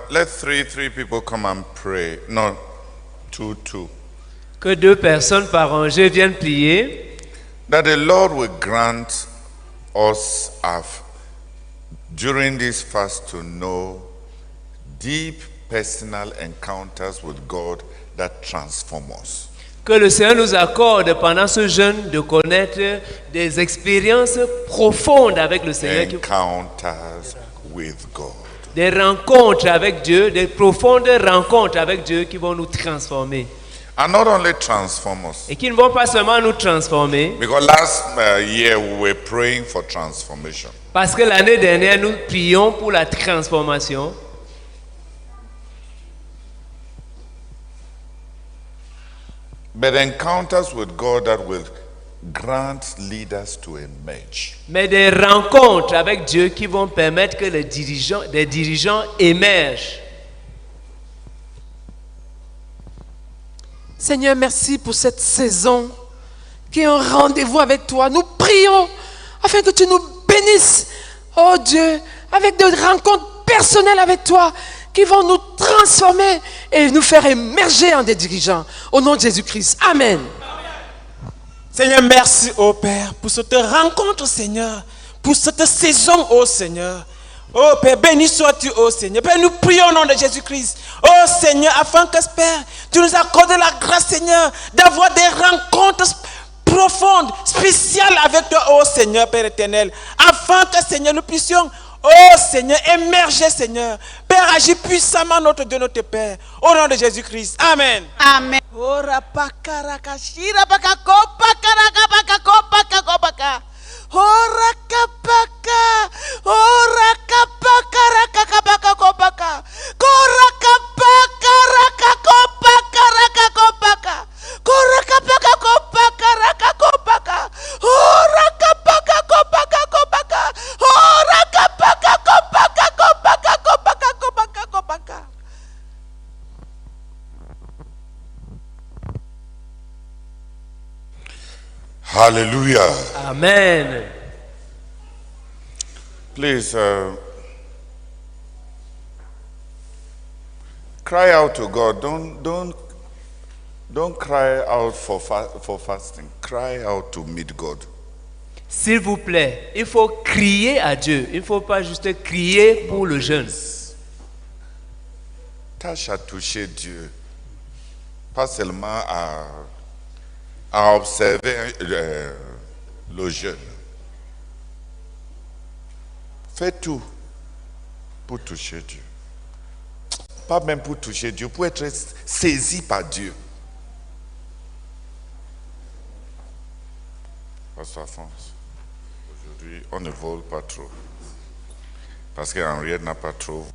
Speaker 2: Let three people come and pray. No, two.
Speaker 7: Que 2 personnes par rangée viennent prier.
Speaker 2: That the Lord will grant us during this fast to know deep personal encounters with God that transform us.
Speaker 7: Que le Seigneur nous accorde pendant ce jeûne de connaître des expériences profondes avec le Seigneur.
Speaker 2: Encounters with God.
Speaker 7: Des rencontres avec Dieu, des profondes rencontres avec Dieu qui vont nous transformer.
Speaker 2: And not only transform us.
Speaker 7: Et qui ne vont pas seulement nous transformer.
Speaker 2: Because last year we were praying for transformation.
Speaker 7: Parce que l'année dernière, nous prions pour la transformation.
Speaker 2: But encounters with God that will grant leaders to emerge.
Speaker 7: Mais des rencontres avec Dieu qui vont permettre que des dirigeants émergent.
Speaker 4: Seigneur, merci pour cette saison qui est un rendez-vous avec toi. Nous prions afin que tu nous bénisses, oh Dieu, avec des rencontres personnelles avec toi qui vont nous transformer et nous faire émerger en des dirigeants. Au nom de Jésus-Christ. Amen.
Speaker 9: Seigneur, merci, oh Père, pour cette rencontre, Seigneur, pour cette saison, oh Seigneur. Oh Père, béni sois-tu, oh Seigneur. Père, nous prions au nom de Jésus-Christ. Oh Seigneur, afin que, Père, tu nous accordes la grâce, Seigneur, d'avoir des rencontres profondes, spéciales avec toi, oh Seigneur, Père éternel. Afin que, Seigneur, nous puissions, oh Seigneur, émerger, Seigneur. Père, agis puissamment, notre Dieu, notre Père. Au nom de Jésus-Christ. Amen.
Speaker 10: Amen.
Speaker 2: Hallelujah.
Speaker 7: Amen.
Speaker 2: Please cry out to God. Don't cry out for fasting. Cry out to meet God.
Speaker 7: S'il vous plaît, il faut crier à Dieu. Il ne faut pas juste crier pour le jeûne.
Speaker 2: Tâche à toucher Dieu. Pas seulement à observer le jeûne. Fais tout pour toucher Dieu. Pas même pour toucher Dieu, pour être saisi par Dieu. Pasteur Alphonse, aujourd'hui, on ne vole pas trop. Parce qu'Henriette n'a pas trop